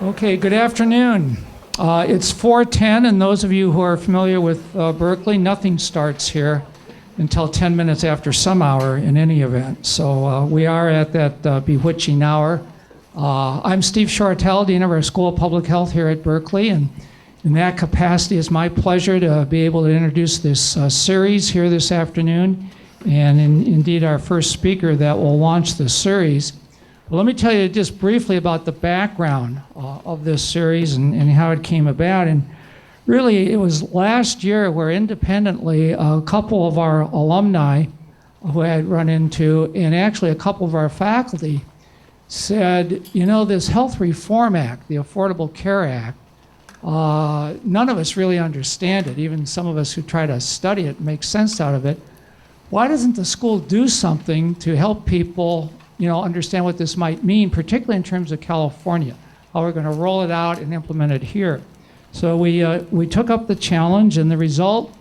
Okay, good afternoon. It's 4:10, and those of you who are familiar with Berkeley, nothing starts here until 10 minutes after some hour in any event. So we are at that bewitching hour. I'm Steve Shortell, Dean of our School of Public Health here at Berkeley, and in that capacity, it's my pleasure to be able to introduce this series here this afternoon, and indeed our first speaker that will launch the series. Well, let me tell you just briefly about the background of this series and how it came about. And really, it was last year where independently a couple of our alumni who I had run into, and actually a couple of our faculty, said, you know, this Health Reform Act, the Affordable Care Act, none of us really understand it, even some of us who try to study it, make sense out of it. Why doesn't the school do something to help people understand what this might mean, particularly in terms of California, how we're going to roll it out and implement it here. So we took up the challenge, and the result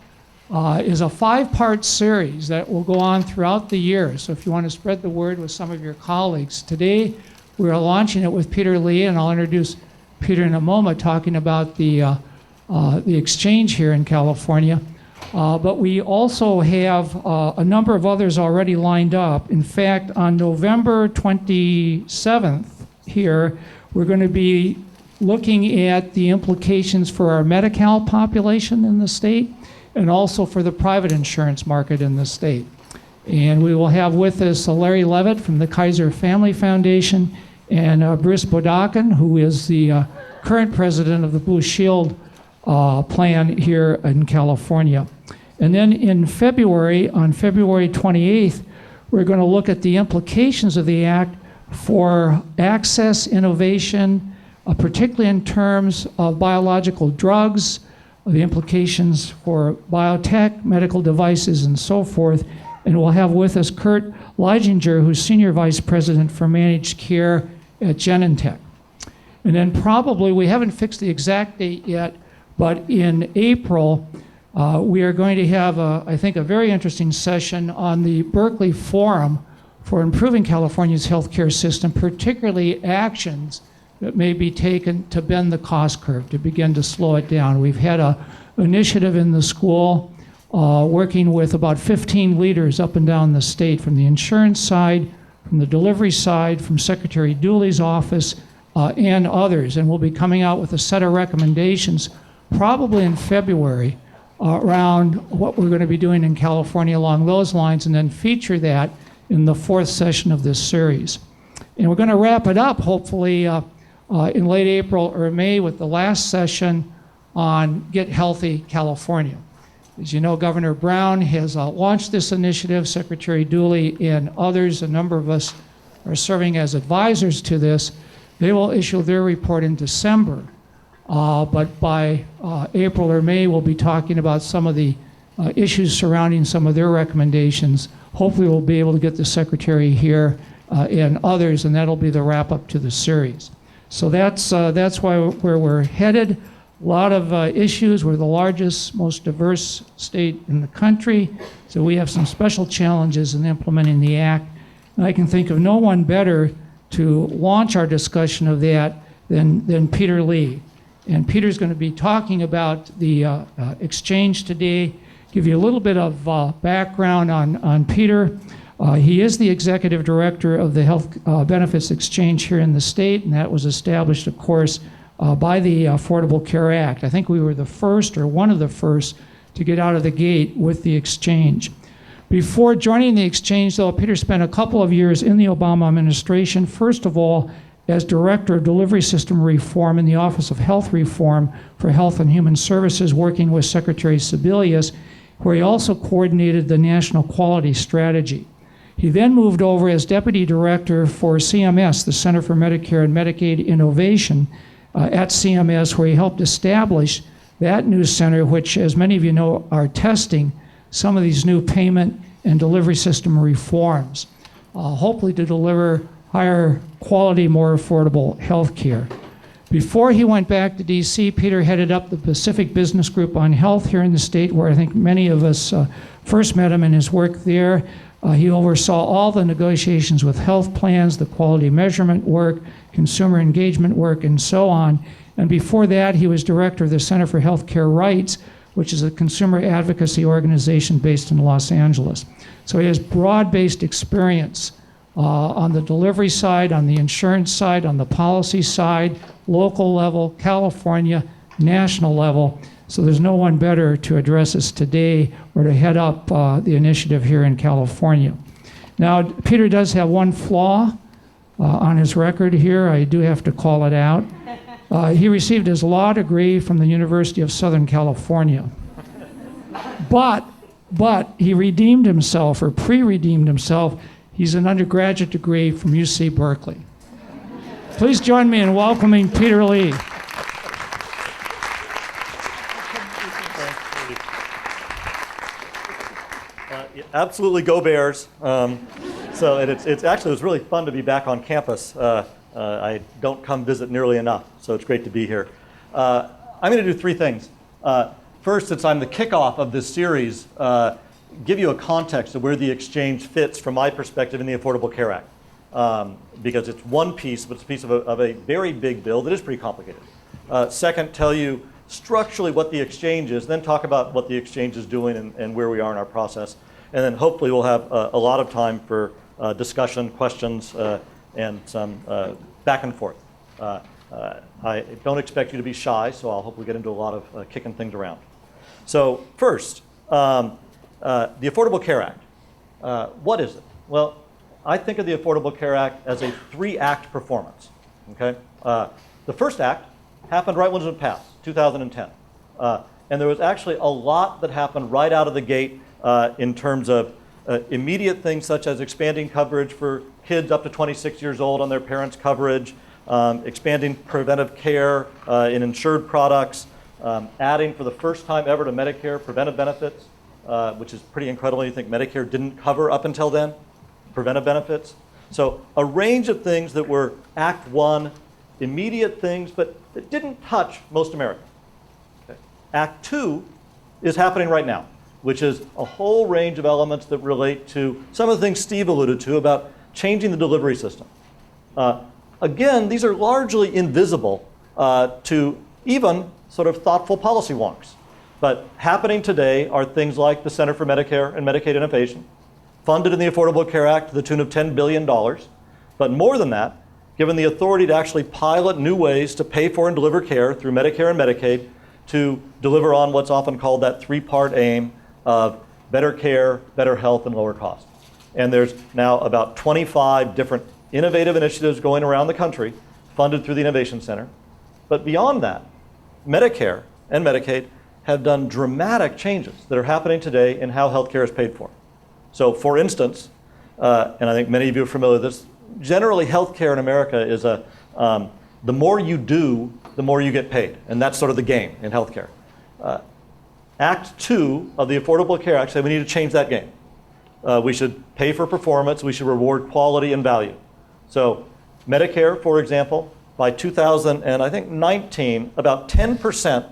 is a 5-part series that will go on throughout the year. So if you want to spread the word with some of your colleagues. Today, we're launching it with Peter Lee, and I'll introduce Peter in a moment, talking about the exchange here in California. But we also have a number of others already lined up. In fact, on November 27th here, we're going to be looking at the implications for our Medi-Cal population in the state and also for the private insurance market in the state. And we will have with us Larry Levitt from the Kaiser Family Foundation and Bruce Bodakin, who is the current president of the Blue Shield plan here in California. And then in February, on February 28th, we're going to look at the implications of the Act for access, innovation, particularly in terms of biological drugs, the implications for biotech, medical devices, and so forth. And we'll have with us Kurt Leijinger, who's Senior Vice President for Managed Care at Genentech. And then probably, we haven't fixed the exact date yet, but in April, we are going to have, I think, a very interesting session on the Berkeley Forum for Improving California's healthcare system, particularly actions that may be taken to bend the cost curve, to begin to slow it down. We've had an initiative in the school working with about 15 leaders up and down the state, from the insurance side, from the delivery side, from Secretary Dooley's office, and others. And we'll be coming out with a set of recommendations probably in February around what we're going to be doing in California along those lines, and then feature that in the 4th session of this series. And we're going to wrap it up, hopefully, in late April or May with the last session on Get Healthy California. As you know, Governor Brown has launched this initiative. Secretary Dooley and others, a number of us, are serving as advisors to this. They will issue their report in December. But by April or May, we'll be talking about some of the issues surrounding some of their recommendations. Hopefully, we'll be able to get the Secretary here and others, and that'll be the wrap-up to the series. So that's where we're headed. A lot of issues. We're the largest, most diverse state in the country, so we have some special challenges in implementing the Act. And I can think of no one better to launch our discussion of that than Peter Lee. And Peter's going to be talking about the exchange today, give you a little bit of background on Peter. He is the executive director of the Health Benefits Exchange here in the state, and that was established, of course, by the Affordable Care Act. I think we were the first, or one of the first, to get out of the gate with the exchange. Before joining the exchange, though, Peter spent a couple of years in the Obama administration, first of all, as Director of Delivery System Reform in the Office of Health Reform for Health and Human Services, working with Secretary Sebelius, where he also coordinated the National Quality Strategy. He then moved over as Deputy Director for CMS, the Center for Medicare and Medicaid Innovation, at CMS, where he helped establish that new center, which, as many of you know, are testing some of these new payment and delivery system reforms, hopefully to deliver higher quality, more affordable health care. Before he went back to D.C., Peter headed up the Pacific Business Group on Health here in the state, where I think many of us first met him in his work there. He oversaw all the negotiations with health plans, the quality measurement work, consumer engagement work, and so on. And before that, he was director of the Center for Healthcare Rights, which is a consumer advocacy organization based in Los Angeles. So he has broad-based experience on the delivery side, on the insurance side, on the policy side, local level, California, national level. So there's no one better to address us today or to head up the initiative here in California. Now, Peter does have one flaw on his record here. I do have to call it out. He received his law degree from the University of Southern California. But he redeemed himself, or pre-redeemed himself. He's an undergraduate degree from UC Berkeley. Please join me in welcoming Peter Lee. Absolutely, go Bears. So it's actually, it was really fun to be back on campus. I don't come visit nearly enough, so it's great to be here. I'm going to do three things. First, since I'm the kickoff of this series, give you a context of where the exchange fits from my perspective in the Affordable Care Act, because it's one piece, but it's a piece of a very big bill that is pretty complicated. Second, tell you structurally what the exchange is, then talk about what the exchange is doing and where we are in our process. And then hopefully we'll have a lot of time for discussion, questions, and some back and forth. I don't expect you to be shy, so I'll hopefully get into a lot of kicking things around. So first, the Affordable Care Act. What is it? Well, I think of the Affordable Care Act as a three-act performance. Okay? The first act happened right when it passed, 2010. And there was actually a lot that happened right out of the gate in terms of immediate things such as expanding coverage for kids up to 26 years old on their parents' coverage, expanding preventive care in insured products, adding for the first time ever to Medicare preventive benefits, which is pretty incredible. You think Medicare didn't cover up until then, preventive benefits. So a range of things that were Act 1, immediate things, but that didn't touch most Americans. Okay. Act 2 is happening right now, which is a whole range of elements that relate to some of the things Steve alluded to about changing the delivery system. Again, these are largely invisible to even sort of thoughtful policy wonks. But happening today are things like the Center for Medicare and Medicaid Innovation, funded in the Affordable Care Act to the tune of $10 billion. But more than that, given the authority to actually pilot new ways to pay for and deliver care through Medicare and Medicaid to deliver on what's often called that three-part aim of better care, better health, and lower cost. And there's now about 25 different innovative initiatives going around the country funded through the Innovation Center. But beyond that, Medicare and Medicaid have done dramatic changes that are happening today in how healthcare is paid for. So for instance, and I think many of you are familiar with this, generally healthcare in America is the more you do, the more you get paid. And that's sort of the game in healthcare. Act 2 of the Affordable Care Act said we need to change that game. We should pay for performance. We should reward quality and value. So Medicare, for example, by 2019, about 10%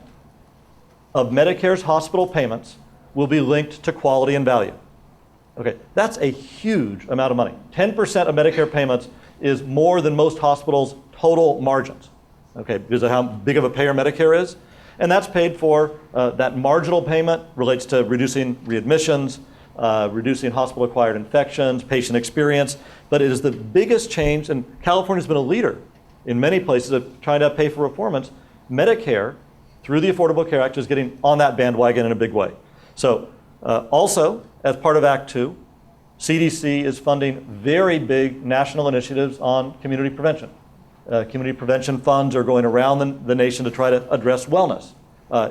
of Medicare's hospital payments will be linked to quality and value. Okay, that's a huge amount of money. 10% of Medicare payments is more than most hospitals' total margins, okay, because of how big of a payer Medicare is. And that's paid for, that marginal payment relates to reducing readmissions, reducing hospital-acquired infections, patient experience. But it is the biggest change, and California's been a leader in many places of trying to pay for performance. Medicare, through the Affordable Care Act, is getting on that bandwagon in a big way. So also, as part of Act 2, CDC is funding very big national initiatives on community prevention. Community prevention funds are going around the nation to try to address wellness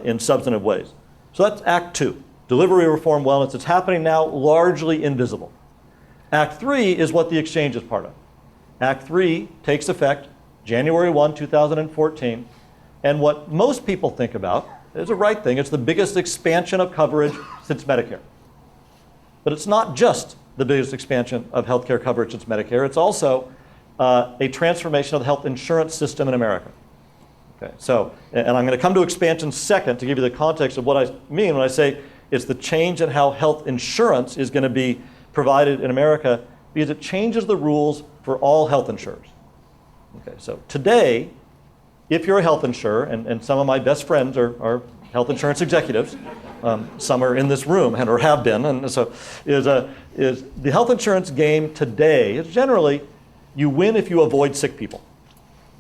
in substantive ways. So that's Act 2, delivery reform wellness. It's happening now, largely invisible. Act 3 is what the exchange is part of. Act 3 takes effect January 1, 2014, and what most people think about is the right thing. It's the biggest expansion of coverage since Medicare. But it's not just the biggest expansion of healthcare coverage since Medicare. It's also a transformation of the health insurance system in America. Okay, so, and I'm going to come to expansion second to give you the context of what I mean when I say it's the change in how health insurance is going to be provided in America because it changes the rules for all health insurers. Okay, so today, if you're a health insurer, and some of my best friends are health insurance executives, some are in this room and or have been, and so is the health insurance game today is generally you win if you avoid sick people.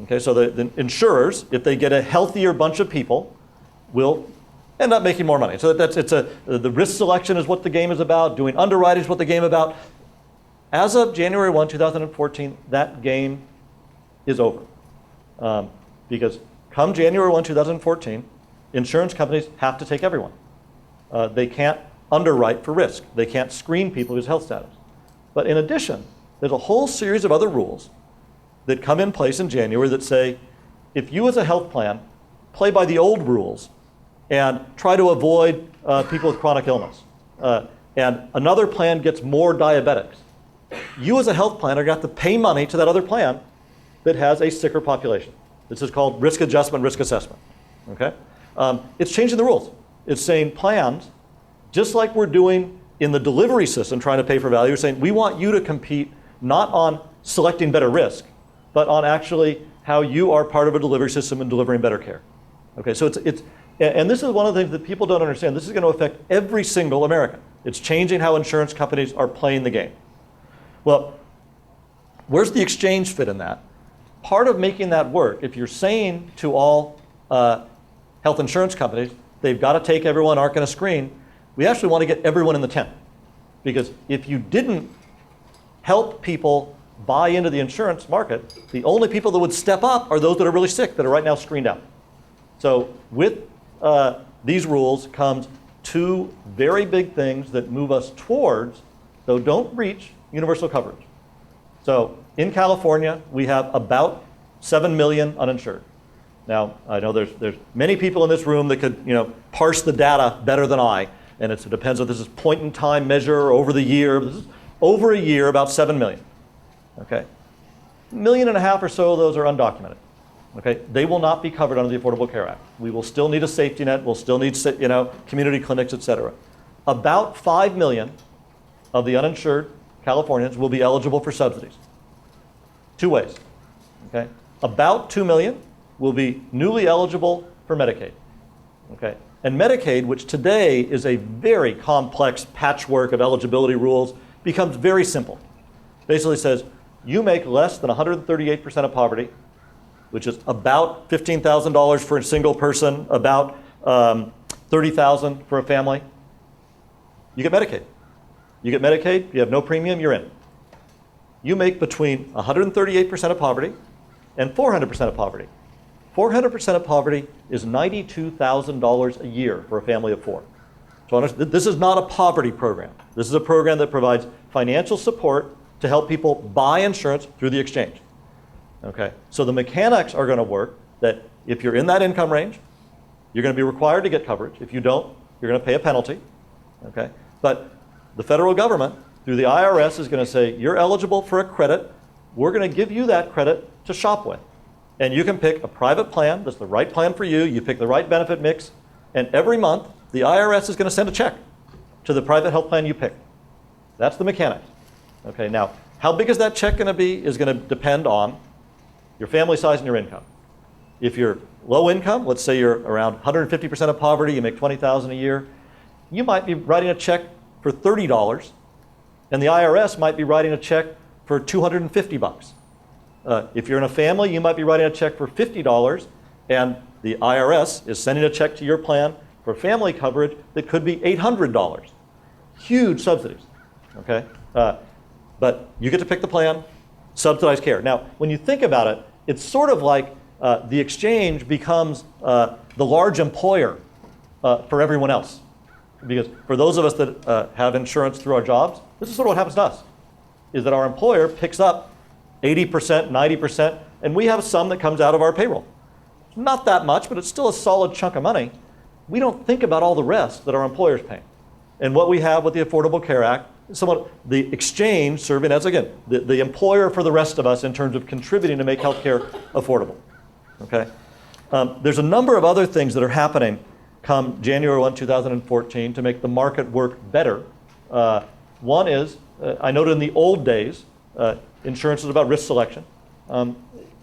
Okay, so the insurers, if they get a healthier bunch of people, will end up making more money. So the risk selection is what the game is about. Doing underwriting is what the game is about. As of January 1, 2014, that game is over. Because come January 1, 2014, insurance companies have to take everyone. They can't underwrite for risk. They can't screen people whose health status. But in addition, there's a whole series of other rules that come in place in January that say, if you as a health plan play by the old rules and try to avoid people with chronic illness, and another plan gets more diabetics, you as a health plan are going to have to pay money to that other plan that has a sicker population. This is called risk adjustment, risk assessment. Okay? It's changing the rules. It's saying plans, just like we're doing in the delivery system, trying to pay for value, we're saying we want you to compete not on selecting better risk, but on actually how you are part of a delivery system and delivering better care. Okay, so and this is one of the things that people don't understand. This is going to affect every single American. It's changing how insurance companies are playing the game. Well, where's the exchange fit in that? Part of making that work, if you're saying to all health insurance companies, they've got to take everyone, aren't going to screen, we actually want to get everyone in the tent. Because if you didn't help people buy into the insurance market, the only people that would step up are those that are really sick, that are right now screened out. So with these rules comes two very big things that move us towards, though don't reach, universal coverage. So in California, we have about 7 million uninsured. Now, I know there's many people in this room that could parse the data better than I, and it depends if this is point in time measure or over the year. This is over a year, about 7 million. Okay, 1.5 million or so of those are undocumented. Okay, they will not be covered under the Affordable Care Act. We will still need a safety net. We'll still need community clinics, et cetera. About 5 million of the uninsured Californians will be eligible for subsidies. Two ways. Okay, about 2 million will be newly eligible for Medicaid. Okay, and Medicaid, which today is a very complex patchwork of eligibility rules, becomes very simple. Basically says you make less than 138% of poverty, which is about $15,000 for a single person, about $30,000 for a family. You get Medicaid. You get Medicaid, you have no premium, you're in. You make between 138% of poverty and 400% of poverty. 400% of poverty is $92,000 a year for a family of four. So this is not a poverty program. This is a program that provides financial support to help people buy insurance through the exchange. Okay, so the mechanics are going to work that if you're in that income range, you're going to be required to get coverage. If you don't, you're going to pay a penalty. Okay, but the federal government, through the IRS, is going to say, you're eligible for a credit. We're going to give you that credit to shop with. And you can pick a private plan that's the right plan for you. You pick the right benefit mix. And every month, the IRS is going to send a check to the private health plan you pick. That's the mechanics. Okay, now, how big is that check going to be is going to depend on your family size and your income. If you're low income, let's say you're around 150% of poverty, you make $20,000 a year, you might be writing a check for $30, and the IRS might be writing a check for $250. If you're in a family, you might be writing a check for $50, and the IRS is sending a check to your plan for family coverage that could be $800. Huge subsidies, okay? But you get to pick the plan, subsidized care. Now, when you think about it, it's sort of like the exchange becomes the large employer for everyone else. Because for those of us that have insurance through our jobs, this is sort of what happens to us, is that our employer picks up 80%, 90%, and we have some that comes out of our payroll. Not that much, but it's still a solid chunk of money. We don't think about all the rest that our employer's paying. And what we have with the Affordable Care Act is somewhat the exchange serving as, again, the employer for the rest of us in terms of contributing to make healthcare affordable. Okay? There's a number of other things that are happening come January 1, 2014 to make the market work better. One is I noted in the old days, insurance was about risk selection.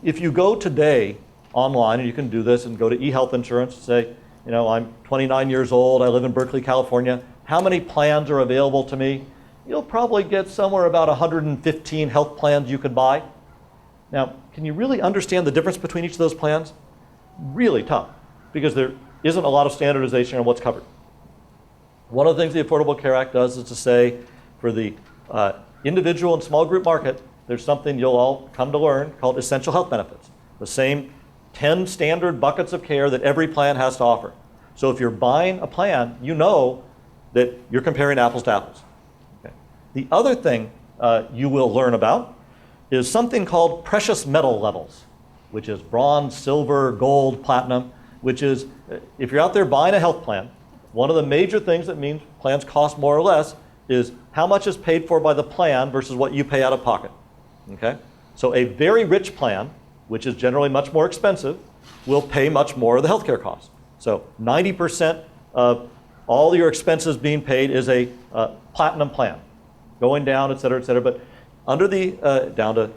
If you go today online, and you can do this and go to eHealth Insurance, say, you know, I'm 29 years old, I live in Berkeley, California, how many plans are available to me? You'll probably get somewhere about 115 health plans you could buy. Now, can you really understand the difference between each of those plans? Really tough, because there isn't a lot of standardization on what's covered. One of the things the Affordable Care Act does is to say, for the individual and small group market, there's something you'll all come to learn called essential health benefits. The same 10 standard buckets of care that every plan has to offer. So if you're buying a plan, you know that you're comparing apples to apples. Okay. The other thing you will learn about is something called precious metal levels, which is bronze, silver, gold, platinum, which is, if you're out there buying a health plan, one of the major things that means plans cost more or less is how much is paid for by the plan versus what you pay out of pocket. Okay? So a very rich plan, which is generally much more expensive, will pay much more of the healthcare costs. So 90% of all your expenses being paid is a platinum plan, going down, et cetera, et cetera. But under the, down to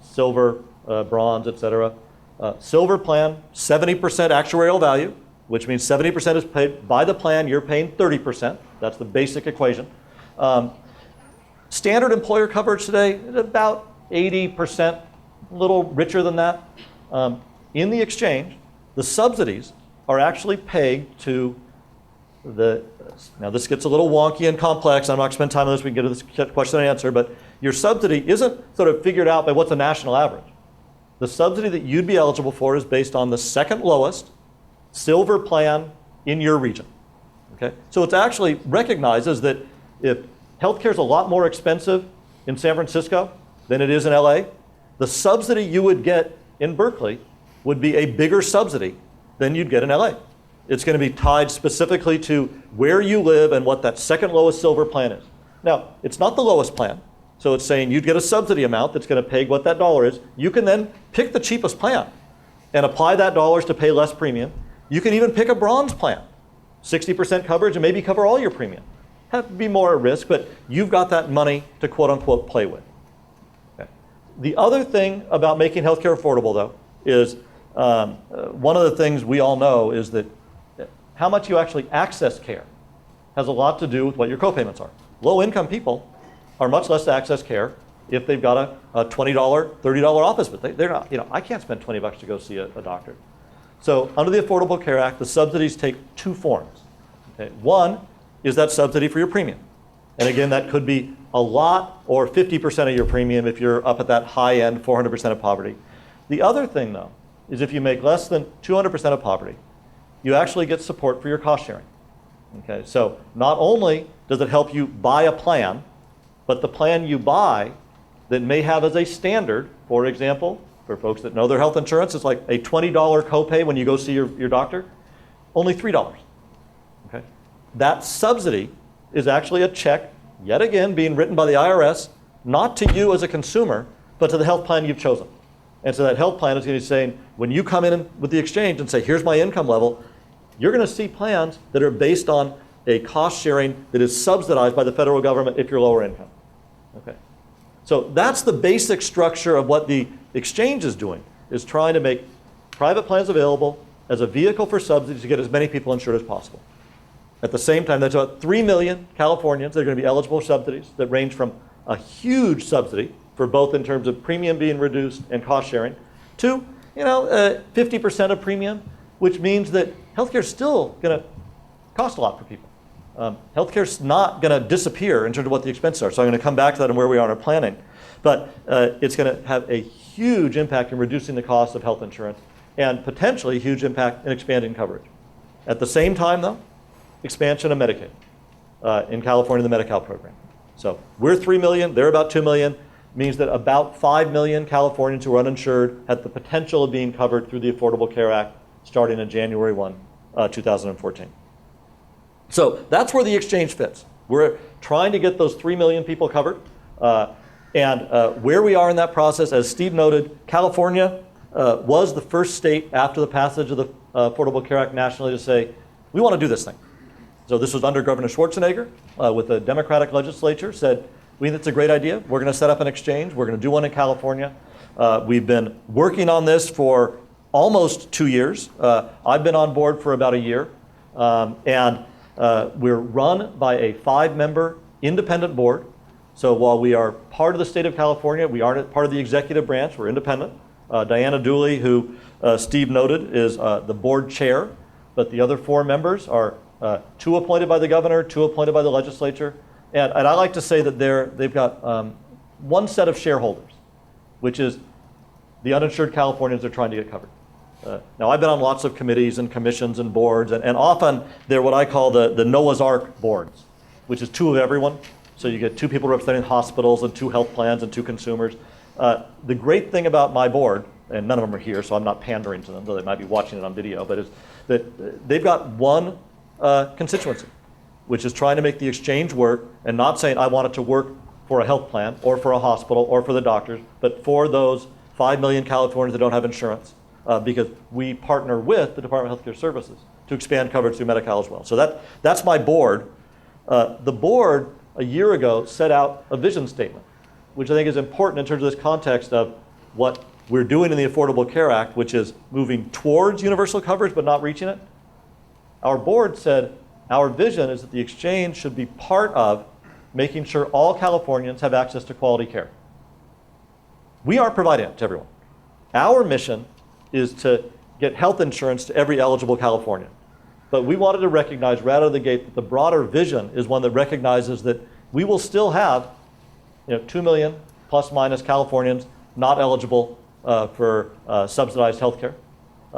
silver, bronze, et cetera. Silver plan, 70% actuarial value, which means 70% is paid by the plan, you're paying 30%. That's the basic equation. Standard employer coverage today is about 80%, a little richer than that. In the exchange, the subsidies are actually pegged to the, now this gets a little wonky and complex. I'm not going to spend time on this. We can get to this question and answer, but your subsidy isn't sort of figured out by what's the national average. The subsidy that you'd be eligible for is based on the second lowest silver plan in your region. Okay? So it's actually recognizes that if healthcare is a lot more expensive in San Francisco than it is in LA, the subsidy you would get in Berkeley would be a bigger subsidy than you'd get in LA. It's going to be tied specifically to where you live and what that second lowest silver plan is. Now, it's not the lowest plan, so it's saying you'd get a subsidy amount that's going to pay what that dollar is. You can then pick the cheapest plan and apply that dollars to pay less premium. You can even pick a bronze plan, 60% coverage, and maybe cover all your premium. Have to be more at risk, but you've got that money to quote unquote play with. Okay. The other thing about making healthcare affordable, though, is one of the things we all know is that how much you actually access care has a lot to do with what your copayments are. Low-income people are much less to access care if they've got a $20, $30 office, but they're not, I can't spend $20 to go see a doctor. So under the Affordable Care Act, the subsidies take two forms. Okay? One is that subsidy for your premium. And again, that could be a lot or 50% of your premium if you're up at that high end, 400% of poverty. The other thing, though, is if you make less than 200% of poverty, you actually get support for your cost sharing. Okay, so not only does it help you buy a plan, but the plan you buy that may have as a standard, for example, for folks that know their health insurance, it's like a $20 copay when you go see your doctor, only $3. Okay, that subsidy is actually a check, yet again, being written by the IRS, not to you as a consumer, but to the health plan you've chosen. And so that health plan is going to be saying, when you come in with the exchange and say, here's my income level, you're going to see plans that are based on a cost sharing that is subsidized by the federal government if you're lower income. Okay. So that's the basic structure of what the exchange is doing, is trying to make private plans available as a vehicle for subsidies to get as many people insured as possible. At the same time, there's about 3 million Californians that are going to be eligible for subsidies that range from a huge subsidy for both in terms of premium being reduced and cost sharing to 50% of premium, which means that healthcare is still going to cost a lot for people. Healthcare is not going to disappear in terms of what the expenses are. So I'm going to come back to that and where we are in our planning. But it's going to have a huge impact in reducing the cost of health insurance and potentially a huge impact in expanding coverage. At the same time, though, expansion of Medicaid in California, the Medi-Cal program. So we're 3 million, they're about 2 million. Means that about 5 million Californians who are uninsured have the potential of being covered through the Affordable Care Act starting on January 1, 2014. So that's where the exchange fits. We're trying to get those 3 million people covered. And where we are in that process, as Steve noted, California was the first state after the passage of the Affordable Care Act nationally to say, we want to do this thing. So this was under Governor Schwarzenegger with the Democratic legislature, said, We think it's a great idea. We're going to set up an exchange. We're going to do one in California. We've been working on this for almost 2 years. I've been on board for about a year. And we're run by a 5-member independent board. So while we are part of the state of California, we aren't part of the executive branch. We're independent. Diana Dooley, who Steve noted, is the board chair. But the other 4 members are 2 appointed by the governor, 2 appointed by the legislature. And I like to say that they've got one set of shareholders, which is the uninsured Californians they're trying to get covered. Now, I've been on lots of committees and commissions and boards, and often they're what I call the Noah's Ark boards, which is 2 of everyone. So you get 2 people representing hospitals and 2 health plans and 2 consumers. The great thing about my board, and none of them are here, so I'm not pandering to them, though they might be watching it on video, but is that they've got one constituency, which is trying to make the exchange work and not saying I want it to work for a health plan or for a hospital or for the doctors, but for those 5 million Californians that don't have insurance. Because we partner with the Department of Healthcare Services to expand coverage through Medi-Cal as well. So that's my board. The board, a year ago, set out a vision statement, which I think is important in terms of this context of what we're doing in the Affordable Care Act, which is moving towards universal coverage but not reaching it. Our board said our vision is that the exchange should be part of making sure all Californians have access to quality care. We aren't providing it to everyone. Our mission is to get health insurance to every eligible Californian. But we wanted to recognize right out of the gate that the broader vision is one that recognizes that we will still have 2 million plus minus Californians not eligible for subsidized health care.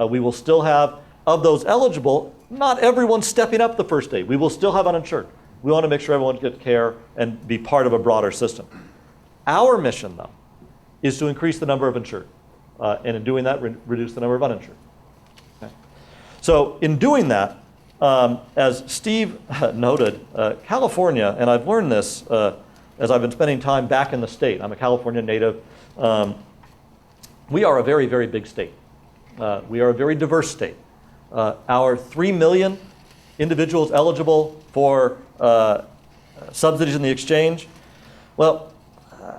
We will still have, of those eligible, not everyone stepping up the first day. We will still have uninsured. We want to make sure everyone gets care and be part of a broader system. Our mission, though, is to increase the number of insured. And in doing that, reduce the number of uninsured. Okay. So in doing that, as Steve noted, California, and I've learned this as I've been spending time back in the state. I'm a California native. We are a very, very big state. We are a very diverse state. Our 3 million individuals eligible for subsidies in the exchange, well,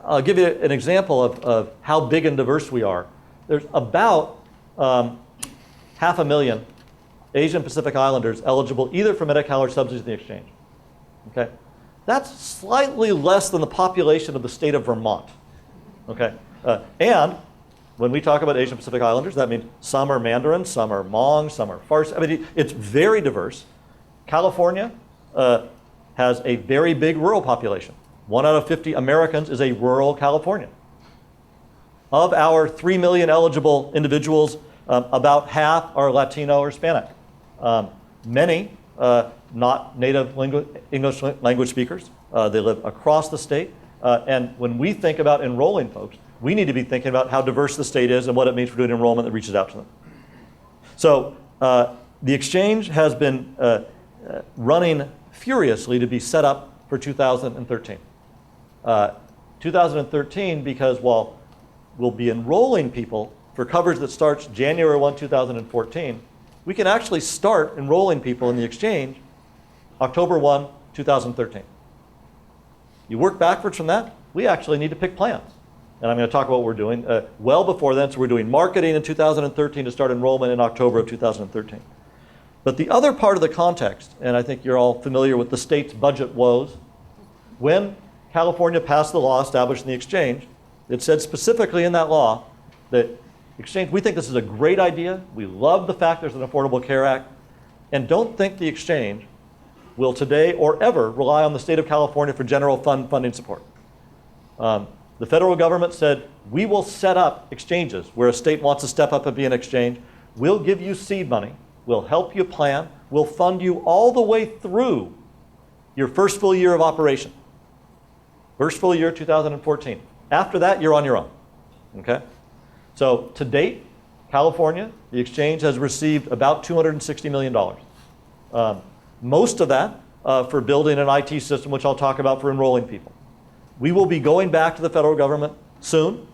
I'll give you an example of how big and diverse we are. There's about 500,000 Asian Pacific Islanders eligible either for Medi-Cal or subsidies in the exchange. Okay? That's slightly less than the population of the state of Vermont. Okay? And when we talk about Asian Pacific Islanders, that means some are Mandarin, some are Hmong, some are Farsi. I mean, it's very diverse. California has a very big rural population. 1 out of 50 Americans is a rural Californian. Of our 3 million eligible individuals, about half are Latino or Hispanic. Many not native English language speakers. They live across the state. And when we think about enrolling folks, we need to be thinking about how diverse the state is and what it means for doing enrollment that reaches out to them. So the exchange has been running furiously to be set up for 2013. 2013 because while we'll be enrolling people for coverage that starts January 1, 2014, we can actually start enrolling people in the exchange October 1, 2013. You work backwards from that, we actually need to pick plans. And I'm going to talk about what we're doing. Well before then, so we're doing marketing in 2013 to start enrollment in October of 2013. But the other part of the context, and I think you're all familiar with the state's budget woes, when California passed the law establishing the exchange, it said specifically in that law that exchange, we think this is a great idea. We love the fact there's an Affordable Care Act, and don't think the exchange will today or ever rely on the state of California for general fund funding support. The federal government said, we will set up exchanges where a state wants to step up and be an exchange. We'll give you seed money. We'll help you plan. We'll fund you all the way through your first full year of operation. First full year, 2014. After that, you're on your own. Okay? So to date, California, the exchange has received about $260 million. Most of that for building an IT system, which I'll talk about for enrolling people. We will be going back to the federal government soon,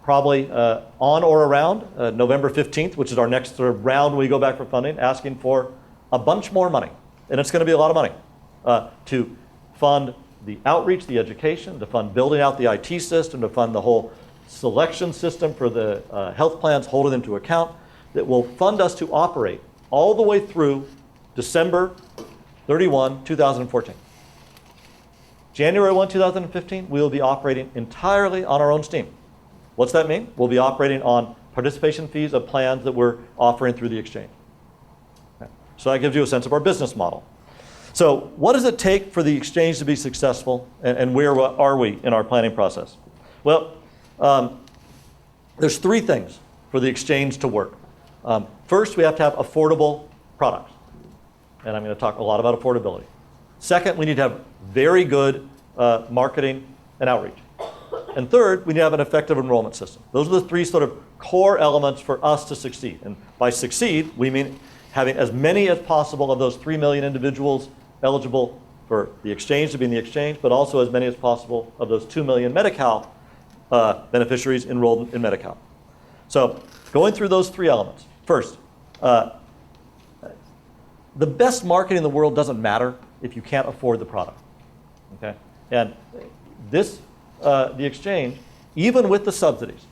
probably on or around November 15th, which is our next sort of round when we go back for funding, asking for a bunch more money. And it's going to be a lot of money to fund the outreach, the education, to fund building out the IT system, to fund the whole selection system for the health plans, holding them to account, that will fund us to operate all the way through December 31, 2014. January 1, 2015, we will be operating entirely on our own steam. What's that mean? We'll be operating on participation fees of plans that we're offering through the exchange. Okay. So that gives you a sense of our business model. So what does it take for the exchange to be successful, and where are we in our planning process? Well, there's three things for the exchange to work. First, we have to have affordable products, and I'm going to talk a lot about affordability. Second, we need to have very good marketing and outreach. And third, we need to have an effective enrollment system. Those are the three sort of core elements for us to succeed. And by succeed, we mean having as many as possible of those 3 million individuals eligible for the exchange to be in the exchange, but also as many as possible of those 2 million Medi-Cal beneficiaries enrolled in Medi-Cal. So going through those three elements. First, the best marketing in the world doesn't matter if you can't afford the product. Okay? And this, the exchange, even with the subsidies,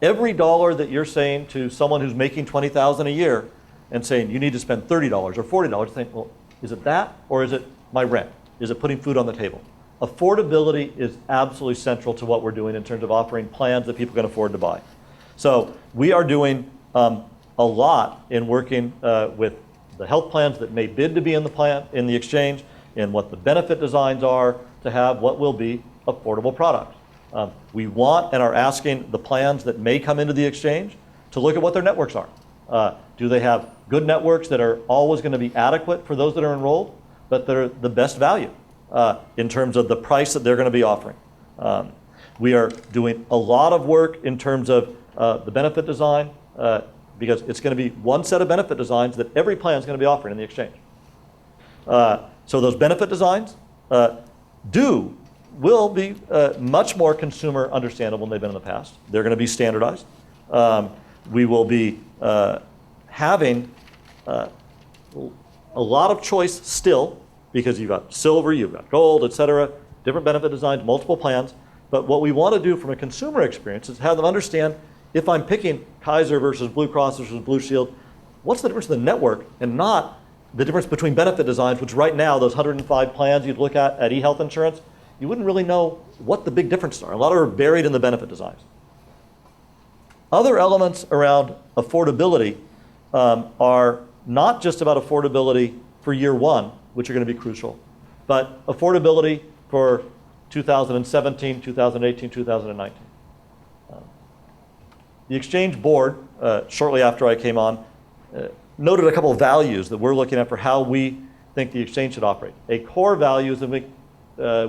every dollar that you're saying to someone who's making $20,000 a year and saying you need to spend $30 or $40, think, well, is it that or is it my rent? Is it putting food on the table? Affordability is absolutely central to what we're doing in terms of offering plans that people can afford to buy. So we are doing a lot in working with the health plans that may bid to be in the plan, in the exchange, and what the benefit designs are to have what will be affordable products. We want and are asking the plans that may come into the exchange to look at what their networks are. Do they have good networks that are always going to be adequate for those that are enrolled, but that are the best value in terms of the price that they're going to be offering? We are doing a lot of work in terms of the benefit design because it's going to be one set of benefit designs that every plan is going to be offering in the exchange. So those benefit designs will be much more consumer understandable than they've been in the past. They're going to be standardized. We will be having a lot of choice still, because you've got silver, you've got gold, et cetera, different benefit designs, multiple plans. But what we want to do from a consumer experience is have them understand, if I'm picking Kaiser versus Blue Cross versus Blue Shield, what's the difference in the network, and not the difference between benefit designs, which right now, those 105 plans you'd look at eHealth insurance, you wouldn't really know what the big differences are. A lot of them are buried in the benefit designs. Other elements around affordability are not just about affordability for year one, which are going to be crucial, but affordability for 2017, 2018, 2019. The exchange board, shortly after I came on, noted a couple of values that we're looking at for how we think the exchange should operate. A core value is that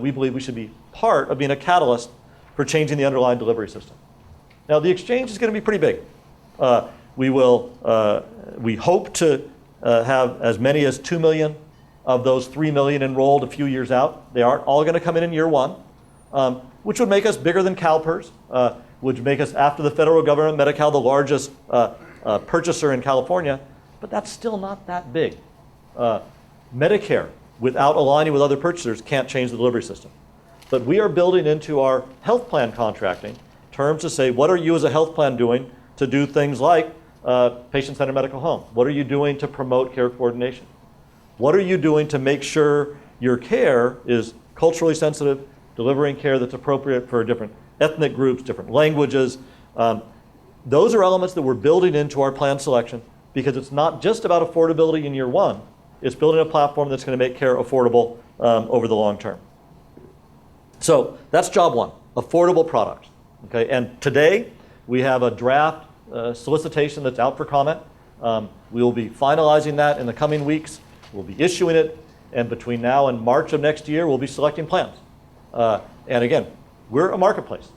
we believe we should be part of being a catalyst for changing the underlying delivery system. Now, the exchange is going to be pretty big. We hope to have as many as 2 million of those 3 million enrolled a few years out. They aren't all going to come in year one, which would make us bigger than CalPERS, which would make us, after the federal government, Medi-Cal, the largest purchaser in California, but that's still not that big. Medicare, without aligning with other purchasers, can't change the delivery system. But we are building into our health plan contracting terms to say, what are you as a health plan doing to do things like patient-centered medical home? What are you doing to promote care coordination? What are you doing to make sure your care is culturally sensitive, delivering care that's appropriate for different ethnic groups, different languages? Those are elements that we're building into our plan selection, because it's not just about affordability in year one. It's building a platform that's going to make care affordable over the long term. So that's job one, affordable products. Okay, and today we have a draft solicitation that's out for comment. We will be finalizing that in the coming weeks. We'll be issuing it, and between now and March of next year, we'll be selecting plans. And again, we're a marketplace,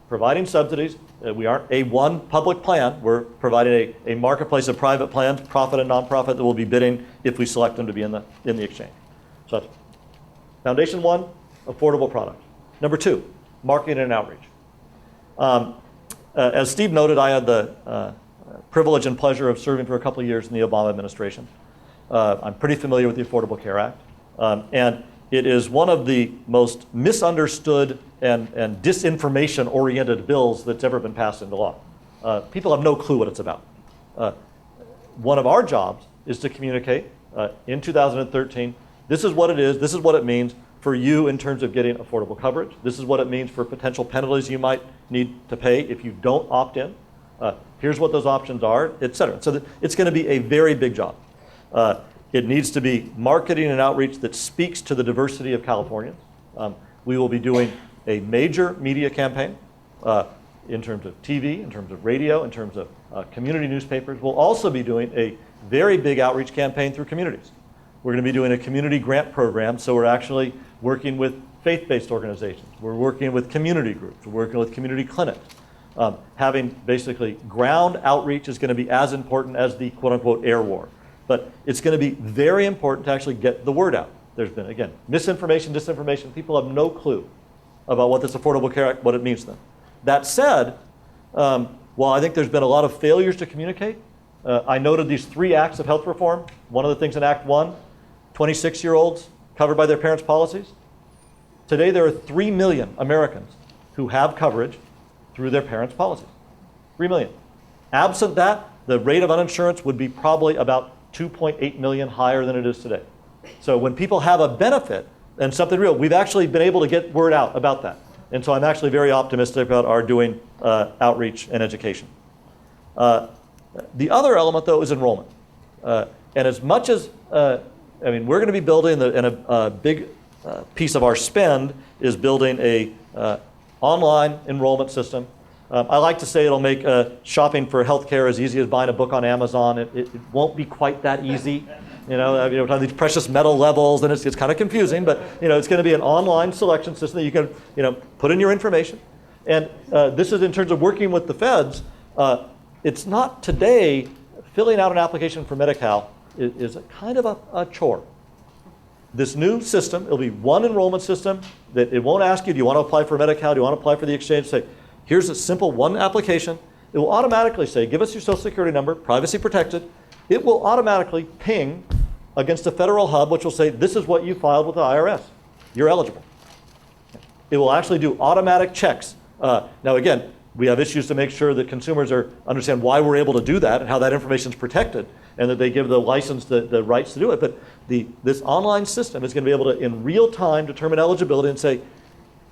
providing subsidies. We aren't a one public plan. We're providing a marketplace of private plans, profit and nonprofit, that will be bidding if we select them to be in the exchange. So that's foundation one, affordable products. Number two, marketing and outreach. As Steve noted, I had the privilege and pleasure of serving for a couple of years in the Obama administration. I'm pretty familiar with the Affordable Care Act. And It is one of the most misunderstood and disinformation-oriented bills that's ever been passed into law. People have no clue what it's about. One of our jobs is to communicate in 2013, this is what it is, this is what it means for you in terms of getting affordable coverage. This is what it means for potential penalties you might need to pay if you don't opt in. Here's what those options are, et cetera. So it's going to be a very big job. It needs to be marketing and outreach that speaks to the diversity of Californians. We will be doing a major media campaign in terms of TV, in terms of radio, in terms of community newspapers. We'll also be doing a very big outreach campaign through communities. We're going to be doing a community grant program, so we're actually working with faith-based organizations. We're working with community groups. We're working with community clinics. Having basically ground outreach is going to be as important as the quote-unquote air war. But it's going to be very important to actually get the word out. There's been, again, misinformation, disinformation. People have no clue about what this Affordable Care Act, what it means to them. That said, while I think there's been a lot of failures to communicate, I noted these 3 acts of health reform. One of the things in Act 1, 26-year-olds covered by their parents' policies. Today there are 3 million Americans who have coverage through their parents' policies. 3 million. Absent that, the rate of uninsurance would be probably about 2.8 million higher than it is today. So when people have a benefit and something real, we've actually been able to get word out about that. And so I'm actually very optimistic about our doing outreach and education. The other element, though, is enrollment. And as much as, we're going to be building, and a big piece of our spend is building a online enrollment system. I like to say it'll make shopping for healthcare as easy as buying a book on Amazon. It won't be quite that easy. We're talking these precious metal levels, and it's kind of confusing, but it's going to be an online selection system that you can put in your information. And this is in terms of working with the feds. It's not today, filling out an application for Medi-Cal is a kind of a chore. This new system, it'll be one enrollment system that it won't ask you, do you want to apply for Medi-Cal, do you want to apply for the exchange? Say, here's a simple one application. It will automatically say, give us your social security number, privacy protected. It will automatically ping against a federal hub, which will say, this is what you filed with the IRS. You're eligible. It will actually do automatic checks. Now again, we have issues to make sure that consumers understand why we're able to do that and how that information is protected, and that they give the license the rights to do it. But this online system is going to be able to, in real time, determine eligibility and say,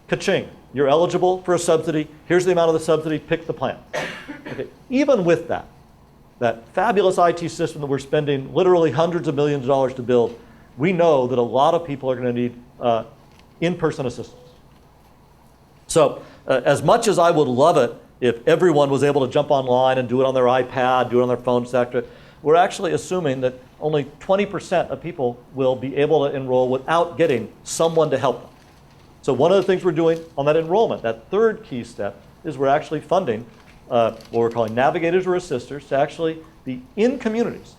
ka-ching, you're eligible for a subsidy. Here's the amount of the subsidy. Pick the plan. Okay. Even with that fabulous IT system that we're spending literally hundreds of millions of dollars to build, we know that a lot of people are going to need in-person assistance. So as much as I would love it if everyone was able to jump online and do it on their iPad, do it on their phone, etc., we're actually assuming that only 20% of people will be able to enroll without getting someone to help them. So one of the things we're doing on that enrollment, that third key step, is we're actually funding what we're calling navigators or assisters to actually be in communities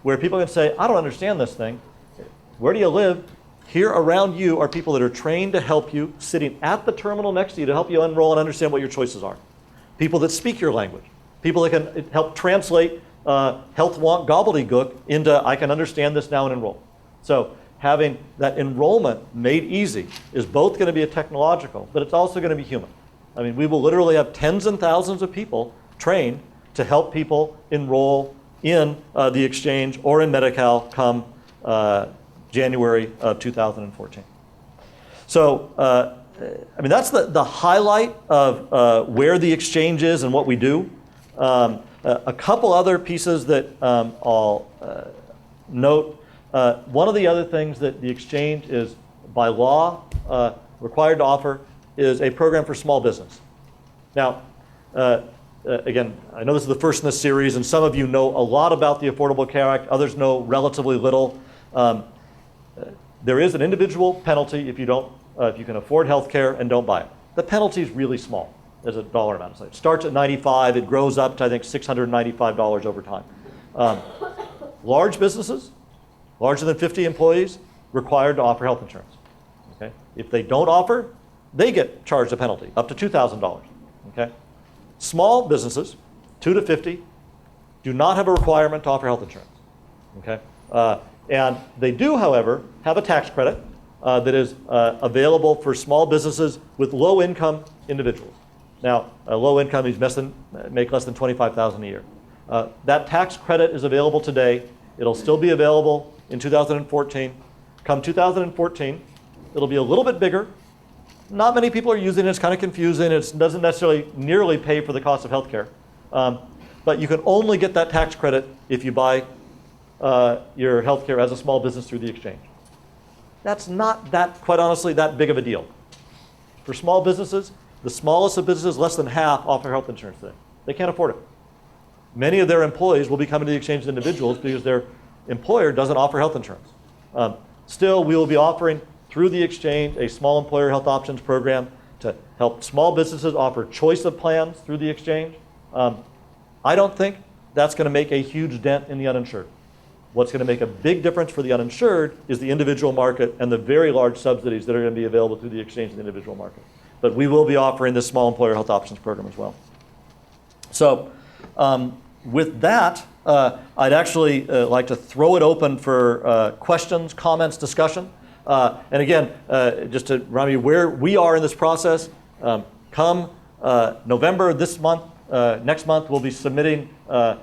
where people can say, I don't understand this thing. Where do you live? Here around you are people that are trained to help you, sitting at the terminal next to you to help you enroll and understand what your choices are. People that speak your language. People that can help translate health want gobbledygook into, I can understand this now and enroll. So having that enrollment made easy is both going to be a technological, but it's also going to be human. We will literally have tens and thousands of people trained to help people enroll in the exchange or in Medi-Cal come January of 2014. So, that's the highlight of where the exchange is and what we do. A couple other pieces that I'll note. One of the other things that the exchange is by law required to offer is a program for small business. Now, again, I know this is the first in this series, and some of you know a lot about the Affordable Care Act, others know relatively little. There is an individual penalty if you can afford health care and don't buy it. The penalty is really small. There's a dollar amount. It starts at $95, it grows up to, I think, $695 over time. Large businesses, larger than 50 employees, required to offer health insurance. Okay? If they don't offer, they get charged a penalty, up to $2,000. Okay? Small businesses, 2 to 50, do not have a requirement to offer health insurance. Okay? And they do, however, have a tax credit that is available for small businesses with low-income individuals. Now, low income means make less than $25,000 a year. That tax credit is available today. It'll still be available in 2014. Come 2014, it'll be a little bit bigger. Not many people are using it. It's kind of confusing. It doesn't necessarily nearly pay for the cost of health care. But you can only get that tax credit if you buy your health care as a small business through the exchange. That's not quite honestly, that big of a deal. For small businesses, the smallest of businesses, less than half, offer health insurance today. They can't afford it. Many of their employees will be coming to the exchange as individuals because their employer doesn't offer health insurance. Still, we will be offering through the exchange a small employer health options program to help small businesses offer choice of plans through the exchange. I don't think that's going to make a huge dent in the uninsured. What's going to make a big difference for the uninsured is the individual market and the very large subsidies that are going to be available through the exchange in the individual market. But we will be offering this small employer health options program as well. So with that, I'd actually like to throw it open for questions, comments, discussion. And again, just to remind you where we are in this process, come November this month, next month, we'll be submitting a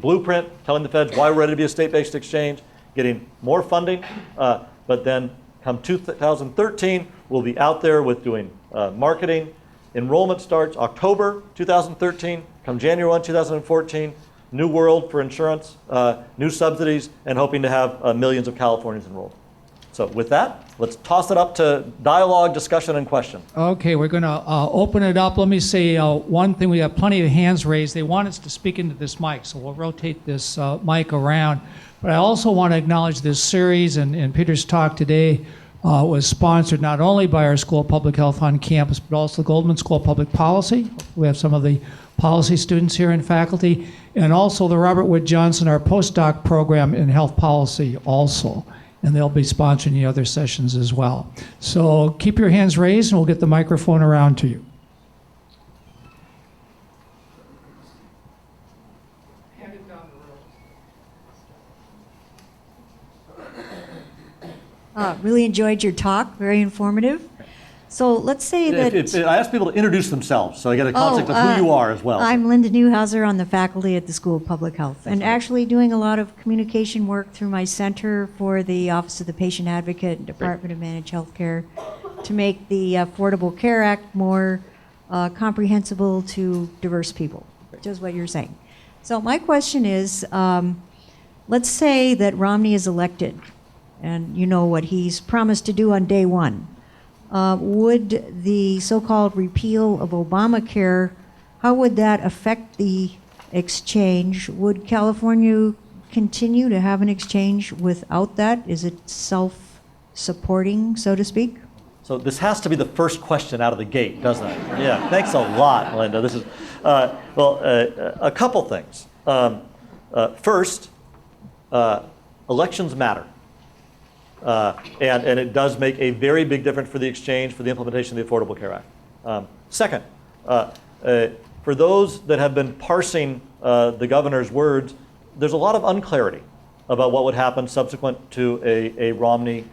blueprint telling the feds why we're ready to be a state-based exchange, getting more funding, but then come 2013, we'll be out there with doing marketing. Enrollment starts October 2013, come January 1, 2014, new world for insurance, new subsidies, and hoping to have millions of Californians enrolled. So with that, let's toss it up to dialogue, discussion, and question. Okay, we're going to open it up. Let me say one thing. We have plenty of hands raised. They want us to speak into this mic, so we'll rotate this mic around. But I also want to acknowledge this series, and Peter's talk today was sponsored not only by our School of Public Health on campus, but also the Goldman School of Public Policy. We have some of the policy students here and faculty, and also the Robert Wood Johnson, our postdoc program in health policy also. And they'll be sponsoring the other sessions as well. So keep your hands raised, and we'll get the microphone around to you. Hand it down the road. Really enjoyed your talk, very informative. So let's say that... I ask people to introduce themselves, so I get a concept of who you are as well. I'm Linda Newhouser on the faculty at the School of Public Health, and actually doing a lot of communication work through my center for the Office of the Patient Advocate and Department of Managed Healthcare to make the Affordable Care Act more comprehensible to diverse people, which is what you're saying. So my question is, let's say that Romney is elected, and you know what he's promised to do on day one. Would the so-called repeal of Obamacare, how would that affect the exchange? Would California continue to have an exchange without that? Is it self-supporting, so to speak? So this has to be the first question out of the gate, doesn't it? Yeah, thanks a lot, Linda. This is, a couple things. First, elections matter. And it does make a very big difference for the exchange, for the implementation of the Affordable Care Act. Second, for those that have been parsing the governor's words, there's a lot of unclarity about what would happen subsequent to a Romney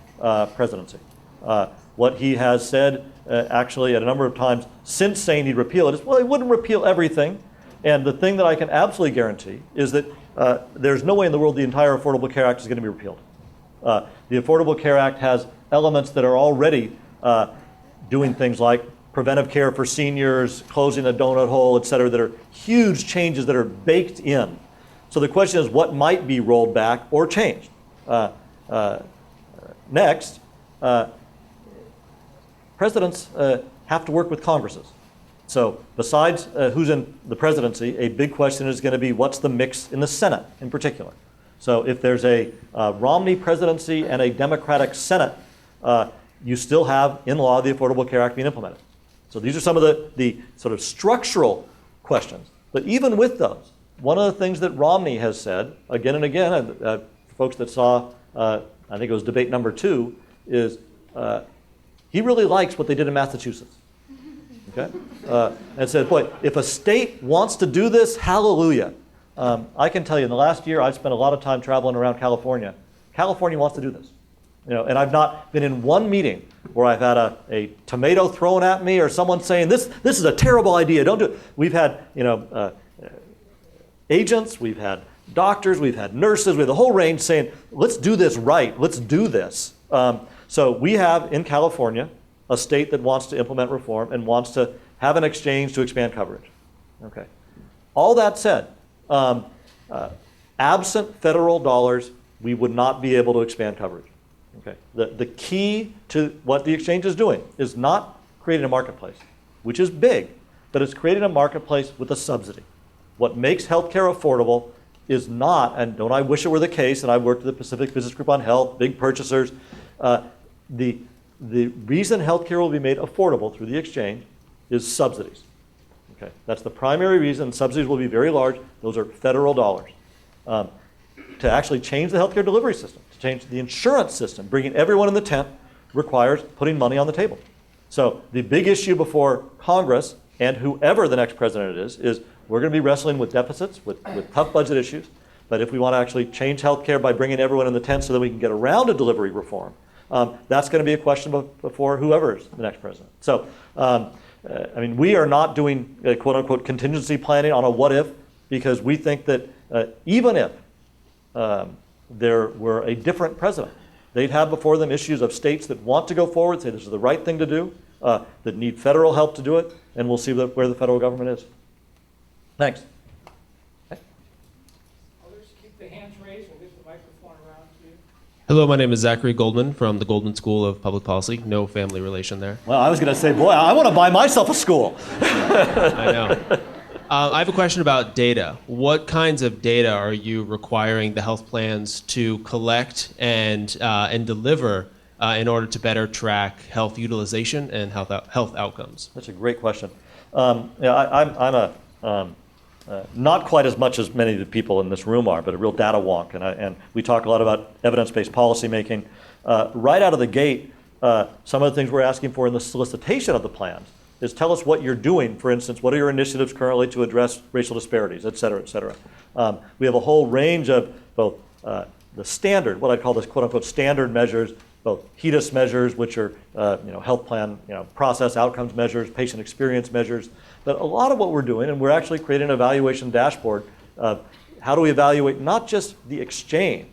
presidency. What he has said actually at a number of times since saying he'd repeal it is, well, he wouldn't repeal everything. And the thing that I can absolutely guarantee is that there's no way in the world the entire Affordable Care Act is going to be repealed. The Affordable Care Act has elements that are already doing things like preventive care for seniors, closing the donut hole, et cetera, that are huge changes that are baked in. So the question is what might be rolled back or changed. Next, presidents have to work with Congresses. So besides who's in the presidency, a big question is going to be what's the mix in the Senate in particular. So if there's a Romney presidency and a Democratic Senate, you still have, in law, the Affordable Care Act being implemented. So these are some of the sort of structural questions. But even with those, one of the things that Romney has said again and again, folks that saw, I think it was debate number 2, is he really likes what they did in Massachusetts. Okay? And said, boy, if a state wants to do this, hallelujah. I can tell you, in the last year, I've spent a lot of time traveling around California. California wants to do this. And I've not been in one meeting where I've had a tomato thrown at me or someone saying, this is a terrible idea, don't do it. We've had, agents, we've had doctors, we've had nurses, we have the whole range saying, let's do this right, let's do this. So we have in California a state that wants to implement reform and wants to have an exchange to expand coverage. Okay. All that said, absent federal dollars, we would not be able to expand coverage. Okay. The key to what the exchange is doing is not creating a marketplace, which is big, but it's creating a marketplace with a subsidy. What makes healthcare affordable is not, and don't I wish it were the case, and I've worked with the Pacific Business Group on health, big purchasers, the reason healthcare will be made affordable through the exchange is subsidies. Okay, that's the primary reason. Subsidies will be very large. Those are federal dollars. To actually change the healthcare delivery system, to change the insurance system, bringing everyone in the tent requires putting money on the table. So the big issue before Congress and whoever the next president is we're going to be wrestling with deficits, with tough budget issues. But if we want to actually change healthcare by bringing everyone in the tent so that we can get around a delivery reform, that's going to be a question before whoever is the next president. So, we are not doing quote unquote contingency planning on a what if, because we think that even if there were a different president, they'd have before them issues of states that want to go forward, say this is the right thing to do, that need federal help to do it, and we'll see where the federal government is. Thanks. Others, keep the hands raised. We'll get the microphone around to you. Hello, my name is Zachary Goldman from the Goldman School of Public Policy. No family relation there. Well, I was going to say, boy, I want to buy myself a school. I know. I have a question about data. What kinds of data are you requiring the health plans to collect and deliver in order to better track health utilization and health outcomes? That's a great question. I'm not quite as much as many of the people in this room are, but a real data wonk. And we talk a lot about evidence-based policy making. Right out of the gate, some of the things we're asking for in the solicitation of the plans is tell us what you're doing. For instance, what are your initiatives currently to address racial disparities, et cetera, et cetera. We have a whole range of both the standard, what I'd call this quote-unquote standard measures, both HEDIS measures, which are health plan process outcomes measures, patient experience measures. But a lot of what we're doing, and we're actually creating an evaluation dashboard of how do we evaluate not just the exchange,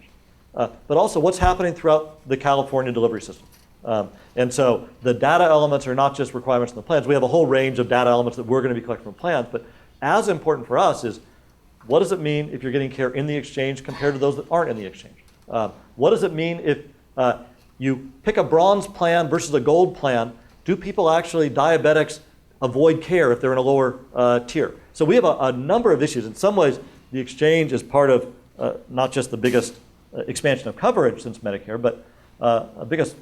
but also what's happening throughout the California delivery system. And so the data elements are not just requirements in the plans. We have a whole range of data elements that we're going to be collecting from plans. But as important for us is what does it mean if you're getting care in the exchange compared to those that aren't in the exchange? What does it mean if you pick a bronze plan versus a gold plan? Do people actually, diabetics, avoid care if they're in a lower tier? So we have a number of issues. In some ways, the exchange is part of not just the biggest expansion of coverage since Medicare, but a biggest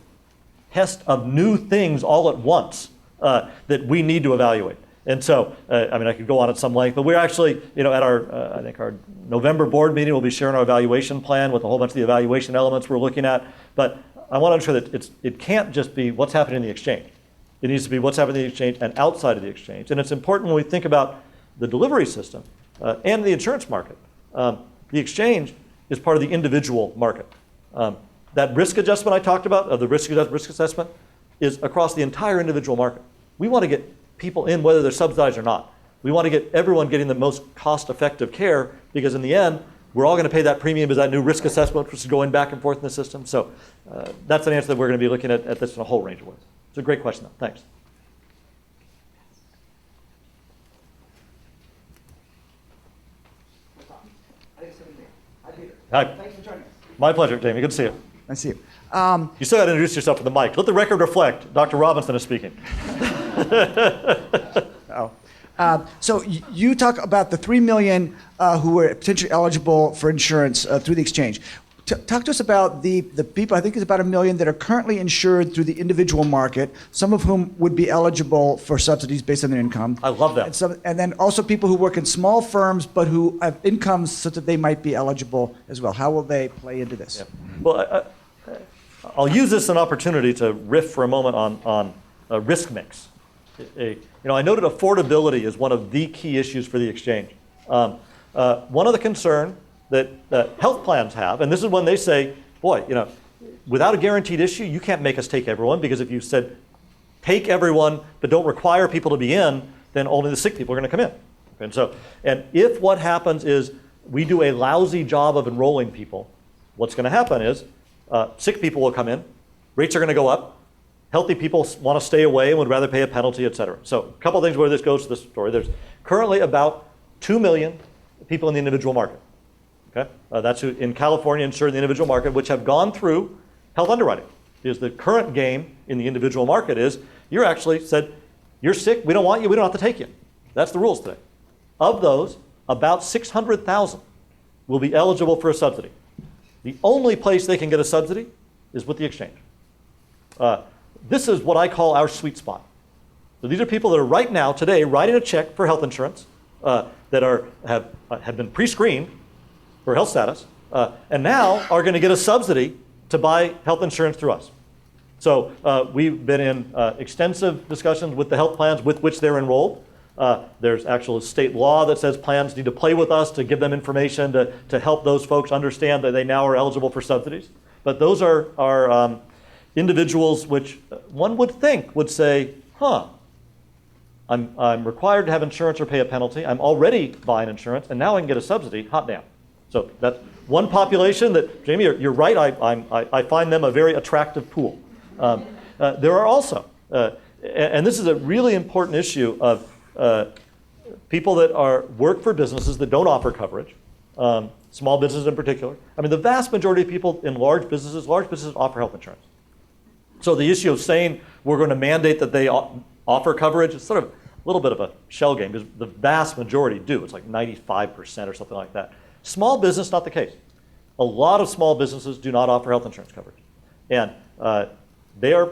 test of new things all at once that we need to evaluate. And so, I could go on at some length, but we're actually, at our, I think our November board meeting, we'll be sharing our evaluation plan with a whole bunch of the evaluation elements we're looking at. But I want to ensure that it can't just be what's happening in the exchange. It needs to be what's happening in the exchange and outside of the exchange. And it's important when we think about the delivery system and the insurance market. The exchange is part of the individual market. That risk adjustment I talked about, of the risk assessment, is across the entire individual market. We want to get people in whether they're subsidized or not. We want to get everyone getting the most cost-effective care because in the end, we're all going to pay that premium as that new risk assessment, which is going back and forth in the system. So that's an answer that we're going to be looking at this in a whole range of ways. It's a great question, though. Thanks. Hi. Thanks for joining us. My pleasure, Jamie. Good to see you. Nice to see you. You still got to introduce yourself to the mic. Let the record reflect. Dr. Robinson is speaking. So you talk about the 3 million who were potentially eligible for insurance through the exchange. Talk to us about the people, I think it's about 1 million that are currently insured through the individual market, some of whom would be eligible for subsidies based on their income. I love that. And then also people who work in small firms but who have incomes such that they might be eligible as well. How will they play into this? Yeah. Well, I'll use this as an opportunity to riff for a moment on a risk mix. I noted affordability is one of the key issues for the exchange. One of the concerns that health plans have, and this is when they say, boy, without a guaranteed issue, you can't make us take everyone, because if you said take everyone but don't require people to be in, then only the sick people are going to come in. And if what happens is we do a lousy job of enrolling people, what's going to happen is sick people will come in, rates are going to go up, healthy people want to stay away and would rather pay a penalty, et cetera. So a couple of things where this goes to this story. There's currently about 2 million people in the individual market. Okay? That's who in California insured in the individual market, which have gone through health underwriting. Because the current game in the individual market is you're actually said, you're sick, we don't want you, we don't have to take you. That's the rules today. Of those, about 600,000 will be eligible for a subsidy. The only place they can get a subsidy is with the exchange. This is what I call our sweet spot. So these are people that are right now, today, writing a check for health insurance that have been pre-screened for health status, and now are going to get a subsidy to buy health insurance through us. So we've been in extensive discussions with the health plans with which they're enrolled. There's actual state law that says plans need to play with us to give them information to help those folks understand that they now are eligible for subsidies. But those are individuals which one would think would say, I'm required to have insurance or pay a penalty. I'm already buying insurance, and now I can get a subsidy. Hot damn. So that's one population that, Jamie, you're right, I find them a very attractive pool. There are also, and this is a really important issue of people that work for businesses that don't offer coverage, small businesses in particular. I mean, the vast majority of people in large businesses offer health insurance. So the issue of saying we're going to mandate that they offer coverage is sort of a little bit of a shell game, because the vast majority do. It's like 95% or something like that. Small business, not the case. A lot of small businesses do not offer health insurance coverage. And they are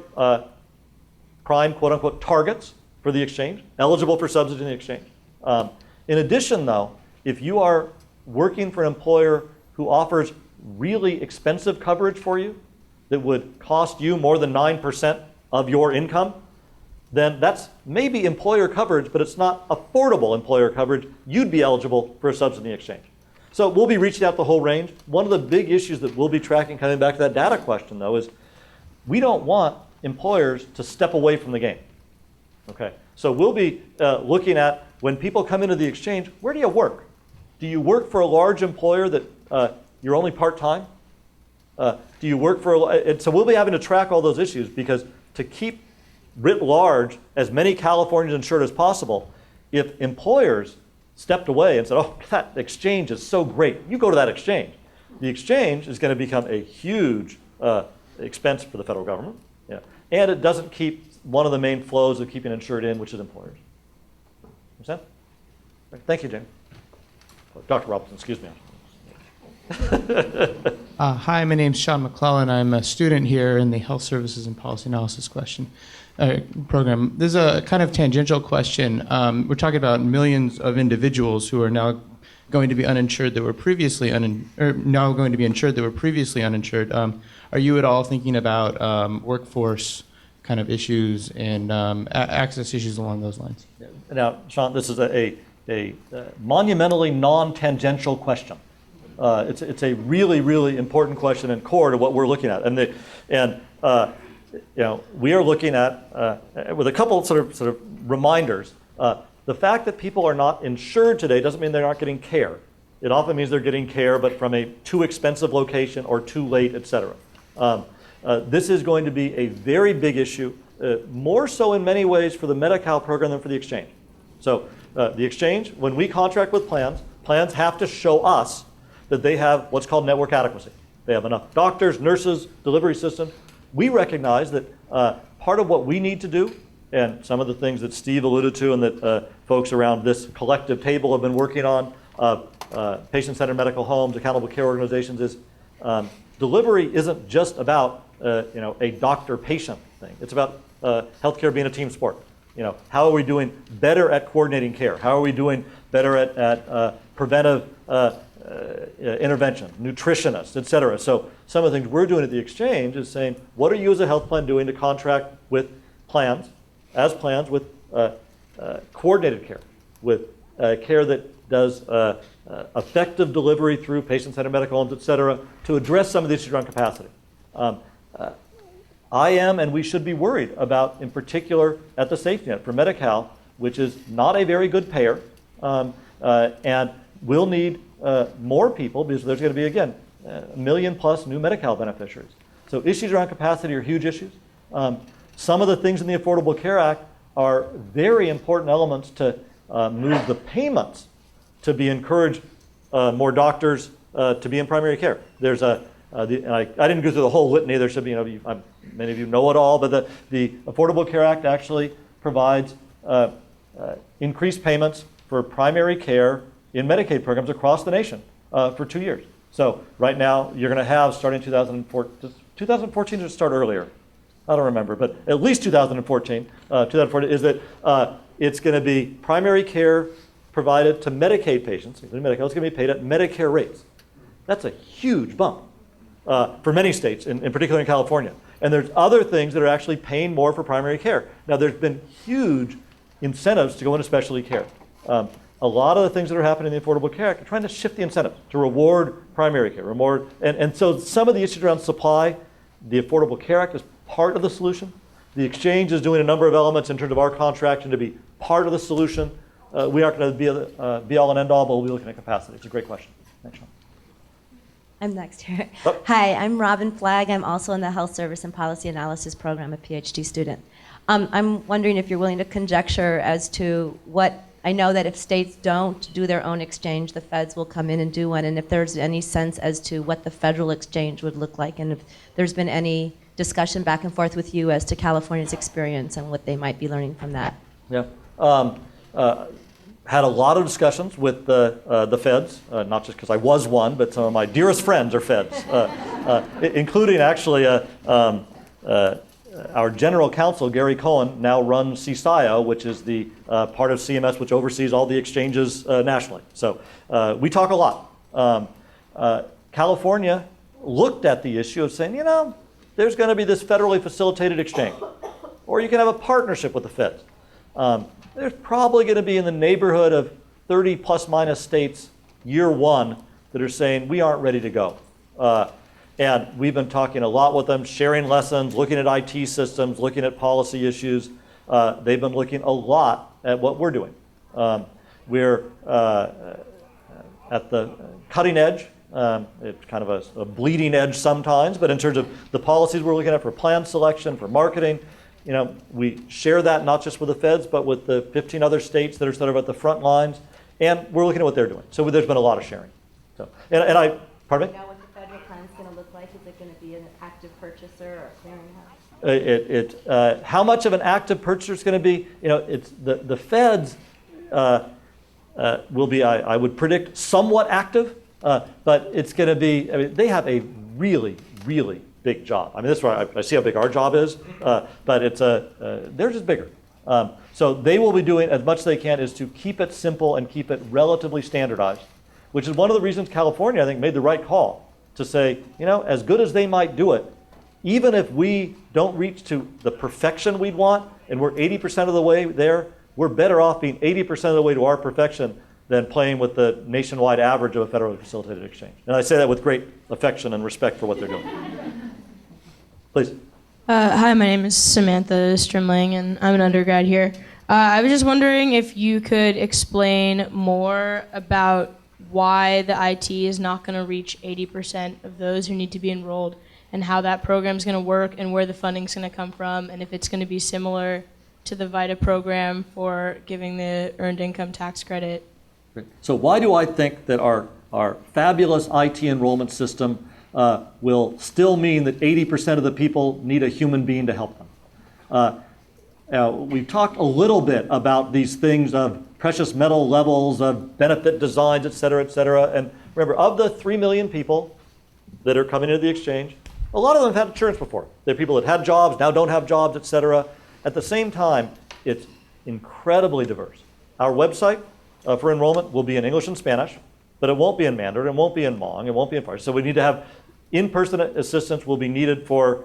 prime, quote unquote, targets for the exchange, eligible for subsidy in the exchange. In addition, though, if you are working for an employer who offers really expensive coverage for you that would cost you more than 9% of your income, then that's maybe employer coverage, but it's not affordable employer coverage. You'd be eligible for a subsidy exchange. So we'll be reaching out the whole range. One of the big issues that we'll be tracking, coming back to that data question, though, is we don't want employers to step away from the game. Okay, so we'll be looking at when people come into the exchange, where do you work? Do you work for a large employer that you're only part-time? Do you work for and so we'll be having to track all those issues, because to keep writ large as many Californians insured as possible, if employers stepped away and said, oh, that exchange is so great, you go to that exchange. The exchange is going to become a huge expense for the federal government. Yeah. And it doesn't keep one of the main flows of keeping insured in, which is employers. Understand? Thank you, Jane. Dr. Robinson, excuse me. Hi, my name's Sean McClellan. I'm a student here in the Health Services and Policy Analysis program. This is a kind of tangential question. We're talking about millions of individuals who are now going to be uninsured that were previously now going to be insured that were previously uninsured. Are you at all thinking about workforce kind of issues and access issues along those lines? Now, Sean, this is a monumentally non-tangential question. It's a really, really important question and core to what we're looking at. We are looking at, with a couple sort of reminders, the fact that people are not insured today doesn't mean they're not getting care. It often means they're getting care, but from a too expensive location or too late, et cetera. This is going to be a very big issue, more so in many ways for the Medi-Cal program than for the exchange. So the exchange, when we contract with plans have to show us that they have what's called network adequacy. They have enough doctors, nurses, delivery systems. We recognize that part of what we need to do, and some of the things that Steve alluded to and that folks around this collective table have been working on, patient-centered medical homes, accountable care organizations, is delivery isn't just about a doctor-patient thing. It's about healthcare being a team sport. How are we doing better at coordinating care? How are we doing better at preventive intervention, nutritionists, et cetera? So some of the things we're doing at the exchange is saying, what are you as a health plan doing to contract with plans with coordinated care, with care that does effective delivery through patient-centered medical homes, et cetera, to address some of the issues around capacity. I am, and we should be worried about, in particular, at the safety net for Medi-Cal, which is not a very good payer, and will need more people because there's going to be, again, 1 million plus new Medi-Cal beneficiaries. So issues around capacity are huge issues. Some of the things in the Affordable Care Act are very important elements to move the payments to be encouraged more doctors to be in primary care. There's and I didn't go through the whole litany. There should be, many of you know it all, but the Affordable Care Act actually provides increased payments for primary care in Medicaid programs across the nation for 2 years. So right now, you're going to have, starting 2014 to start earlier. I don't remember, but at least 2014 is that it's going to be primary care provided to Medicaid patients, including Medicare. It's going to be paid at Medicare rates. That's a huge bump for many states, in particular in California. And there's other things that are actually paying more for primary care. Now, there's been huge incentives to go into specialty care. A lot of the things that are happening in the Affordable Care Act are trying to shift the incentives to reward primary care. And so some of the issues around supply, the Affordable Care Act is part of the solution. The exchange is doing a number of elements in terms of our contracting to be part of the solution. We aren't going to be all and end all, but we'll be looking at capacity. It's a great question. Thanks, Sean. I'm next here. Oh. Hi, I'm Robin Flagg. I'm also in the Health Service and Policy Analysis program, a PhD student. I'm wondering if you're willing to conjecture as to what, I know that if states don't do their own exchange, the feds will come in and do one, and if there's any sense as to what the federal exchange would look like, and if there's been any discussion back and forth with you as to California's experience and what they might be learning from that. Yeah. Had a lot of discussions with the feds, not just because I was one, but some of my dearest friends are feds, including actually our general counsel, Gary Cohen, now runs CSIO, which is the part of CMS which oversees all the exchanges nationally. So we talk a lot. California looked at the issue of saying, there's going to be this federally facilitated exchange, or you can have a partnership with the feds. There's probably going to be in the neighborhood of 30 plus minus states year one that are saying we aren't ready to go. And we've been talking a lot with them, sharing lessons, looking at IT systems, looking at policy issues. They've been looking a lot at what we're doing. We're at the cutting edge. It's kind of a bleeding edge sometimes, but in terms of the policies we're looking at for plan selection, for marketing, we share that not just with the feds, but with the 15 other states that are sort of at the front lines, and we're looking at what they're doing. So there's been a lot of sharing. So, pardon me? Know what the federal plan is going to look like? Is it going to be an active purchaser or clearinghouse? How much of an active purchaser is going to be? It's the feds will be, I would predict, somewhat active, but it's going to be. They have a really, really big job. This is where I see how big our job is, but it's theirs is bigger. So they will be doing as much as they can is to keep it simple and keep it relatively standardized, which is one of the reasons California, I think, made the right call to say, as good as they might do it, even if we don't reach to the perfection we'd want, and we're 80% of the way there, we're better off being 80% of the way to our perfection than playing with the nationwide average of a federally facilitated exchange. And I say that with great affection and respect for what they're doing. Please. Hi, my name is Samantha Strimling, and I'm an undergrad here. I was just wondering if you could explain more about why the IT is not going to reach 80% of those who need to be enrolled, and how that program is going to work, and where the funding is going to come from, and if it's going to be similar to the VITA program for giving the earned income tax credit. So why do I think that our fabulous IT enrollment system will still mean that 80% of the people need a human being to help them? We've talked a little bit about these things of precious metal levels, of benefit designs, et cetera, and remember, of the 3 million people that are coming into the exchange, a lot of them have had insurance before. They're people that had jobs, now don't have jobs, et cetera. At the same time, it's incredibly diverse. Our website for enrollment will be in English and Spanish, but it won't be in Mandarin, it won't be in Hmong, it won't be in Farsi. So we need to have in-person assistance will be needed for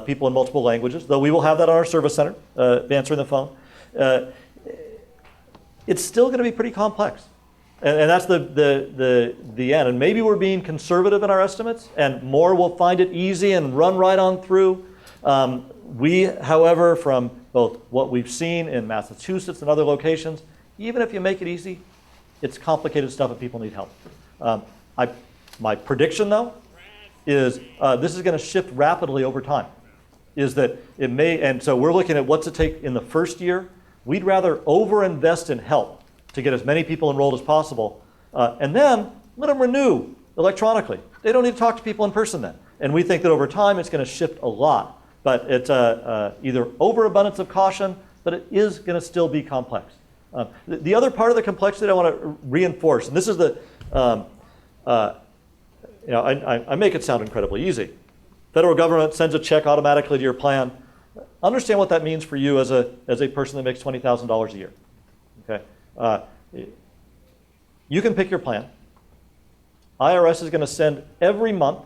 people in multiple languages, though we will have that on our service center, answering the phone. It's still going to be pretty complex. And that's the end. And maybe we're being conservative in our estimates, and more will find it easy and run right on through. We, however, from both what we've seen in Massachusetts and other locations, even if you make it easy, it's complicated stuff and people need help. My prediction, though, is this is going to shift rapidly over time. Is that it may, and so we're looking at what's it take in the first year. We'd rather over-invest in help to get as many people enrolled as possible, and then let them renew electronically. They don't need to talk to people in person then. And we think that over time it's going to shift a lot. But it's either overabundance of caution, but it is going to still be complex. The other part of the complexity I want to reinforce, and this is the, I make it sound incredibly easy. Federal government sends a check automatically to your plan. Understand what that means for you as a person that makes $20,000 a year. Okay, you can pick your plan. IRS is going to send every month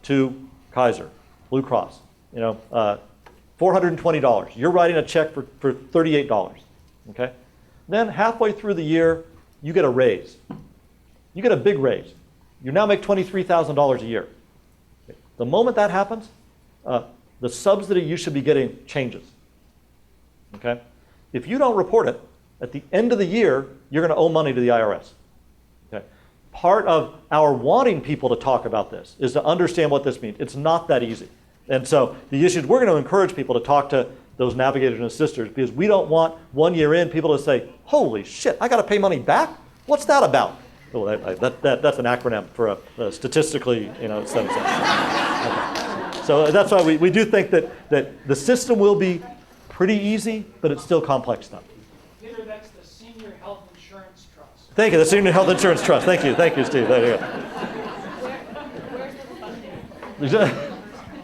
to Kaiser, Blue Cross. $420. You're writing a check for $38. Okay, then halfway through the year, you get a raise. You get a big raise. You now make $23,000 a year. Okay. The moment that happens, the subsidy you should be getting changes. Okay, if you don't report it, at the end of the year, you're going to owe money to the IRS. Okay, part of our wanting people to talk about this is to understand what this means. It's not that easy. And so the issue is we're going to encourage people to talk to those navigators and assisters because we don't want 1 year in people to say, holy shit, I got to pay money back? What's that about? Well, that's an acronym for a statistically, sense. Okay. So that's why we do think that the system will be pretty easy, but it's still complex stuff. Peter, that's the Senior Health Insurance Trust. Thank you, the Senior Health Insurance Trust. Thank you, Steve. There you go. Where's the funding?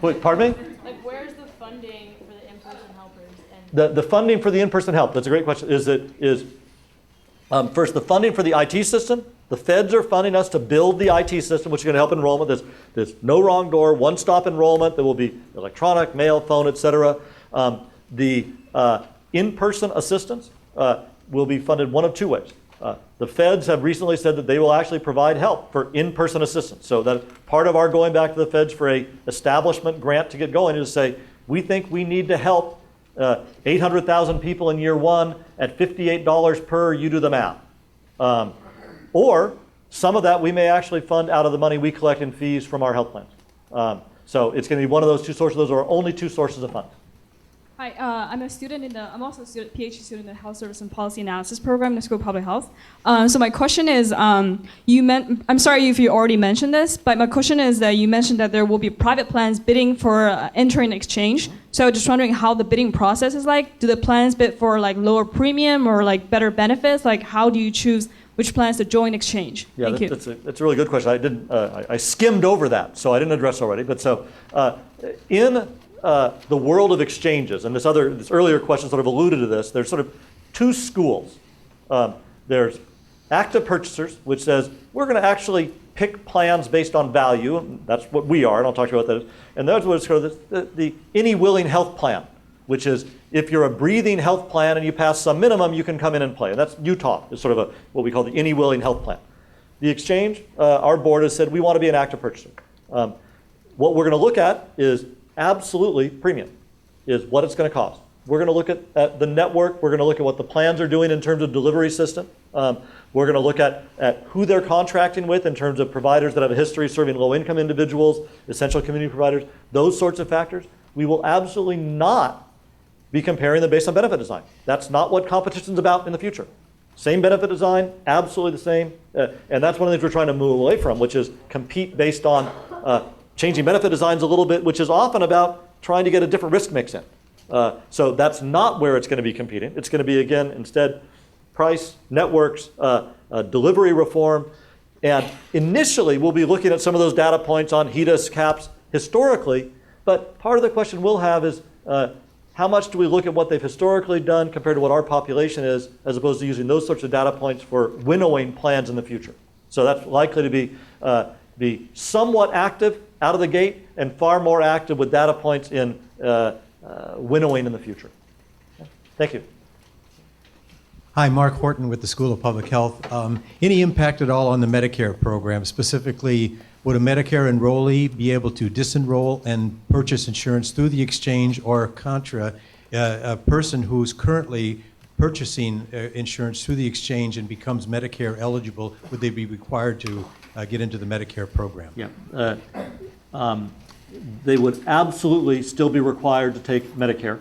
Wait, pardon me? Like, where's the funding for the in-person helpers? And The funding for the in-person help, that's a great question, first, the funding for the IT system. The feds are funding us to build the IT system, which is going to help enrollment. There's no wrong door, one-stop enrollment. There will be electronic, mail, phone, et cetera. The in-person assistance will be funded one of two ways. The feds have recently said that they will actually provide help for in-person assistance. So that part of our going back to the feds for a establishment grant to get going is to say, we think we need to help 800,000 people in year one at $58 per, you do the math. Or some of that we may actually fund out of the money we collect in fees from our health plans. So it's going to be one of those two sources. Those are our only two sources of funds. Hi, I'm I'm also a PhD student in the Health Service and Policy Analysis program in the School of Public Health. So my question is, I'm sorry if you already mentioned this, but my question is that you mentioned that there will be private plans bidding for entering exchange. So just wondering how the bidding process is like. Do the plans bid for like lower premium or like better benefits? Like how do you choose which plans to join exchange? Yeah, Thank you. That's a really good question. I skimmed over that, so I didn't address already. But so in the world of exchanges, and this earlier question sort of alluded to this, there's sort of two schools. There's active purchasers, which says we're going to actually pick plans based on value, and that's what we are, and I'll talk to you about that. And there's what's called the any willing health plan, which is if you're a breathing health plan and you pass some minimum, you can come in and play. And that's Utah, is sort of what we call the any willing health plan. The exchange, our board has said we want to be an active purchaser. What we're going to look at is absolutely premium, is what it's going to cost. We're going to look at the network. We're going to look at what the plans are doing in terms of delivery system. We're going to look at who they're contracting with in terms of providers that have a history serving low-income individuals, essential community providers, those sorts of factors. We will absolutely not be comparing them based on benefit design. That's not what competition's about in the future. Same benefit design, absolutely the same. And that's one of the things we're trying to move away from, which is compete based on changing benefit designs a little bit, which is often about trying to get a different risk mix in. So that's not where it's going to be competing. It's going to be, again, instead, price, networks, delivery reform. And initially, we'll be looking at some of those data points on HEDIS caps historically. But part of the question we'll have is how much do we look at what they've historically done compared to what our population is, as opposed to using those sorts of data points for winnowing plans in the future. So that's likely to be somewhat active out of the gate and far more active with data points in winnowing in the future. Okay. Thank you. Hi, Mark Horton with the School of Public Health. Any impact at all on the Medicare program? Specifically, would a Medicare enrollee be able to disenroll and purchase insurance through the exchange, or contra, a person who's currently purchasing insurance through the exchange and becomes Medicare eligible, would they be required to get into the Medicare program? Yeah. They would absolutely still be required to take Medicare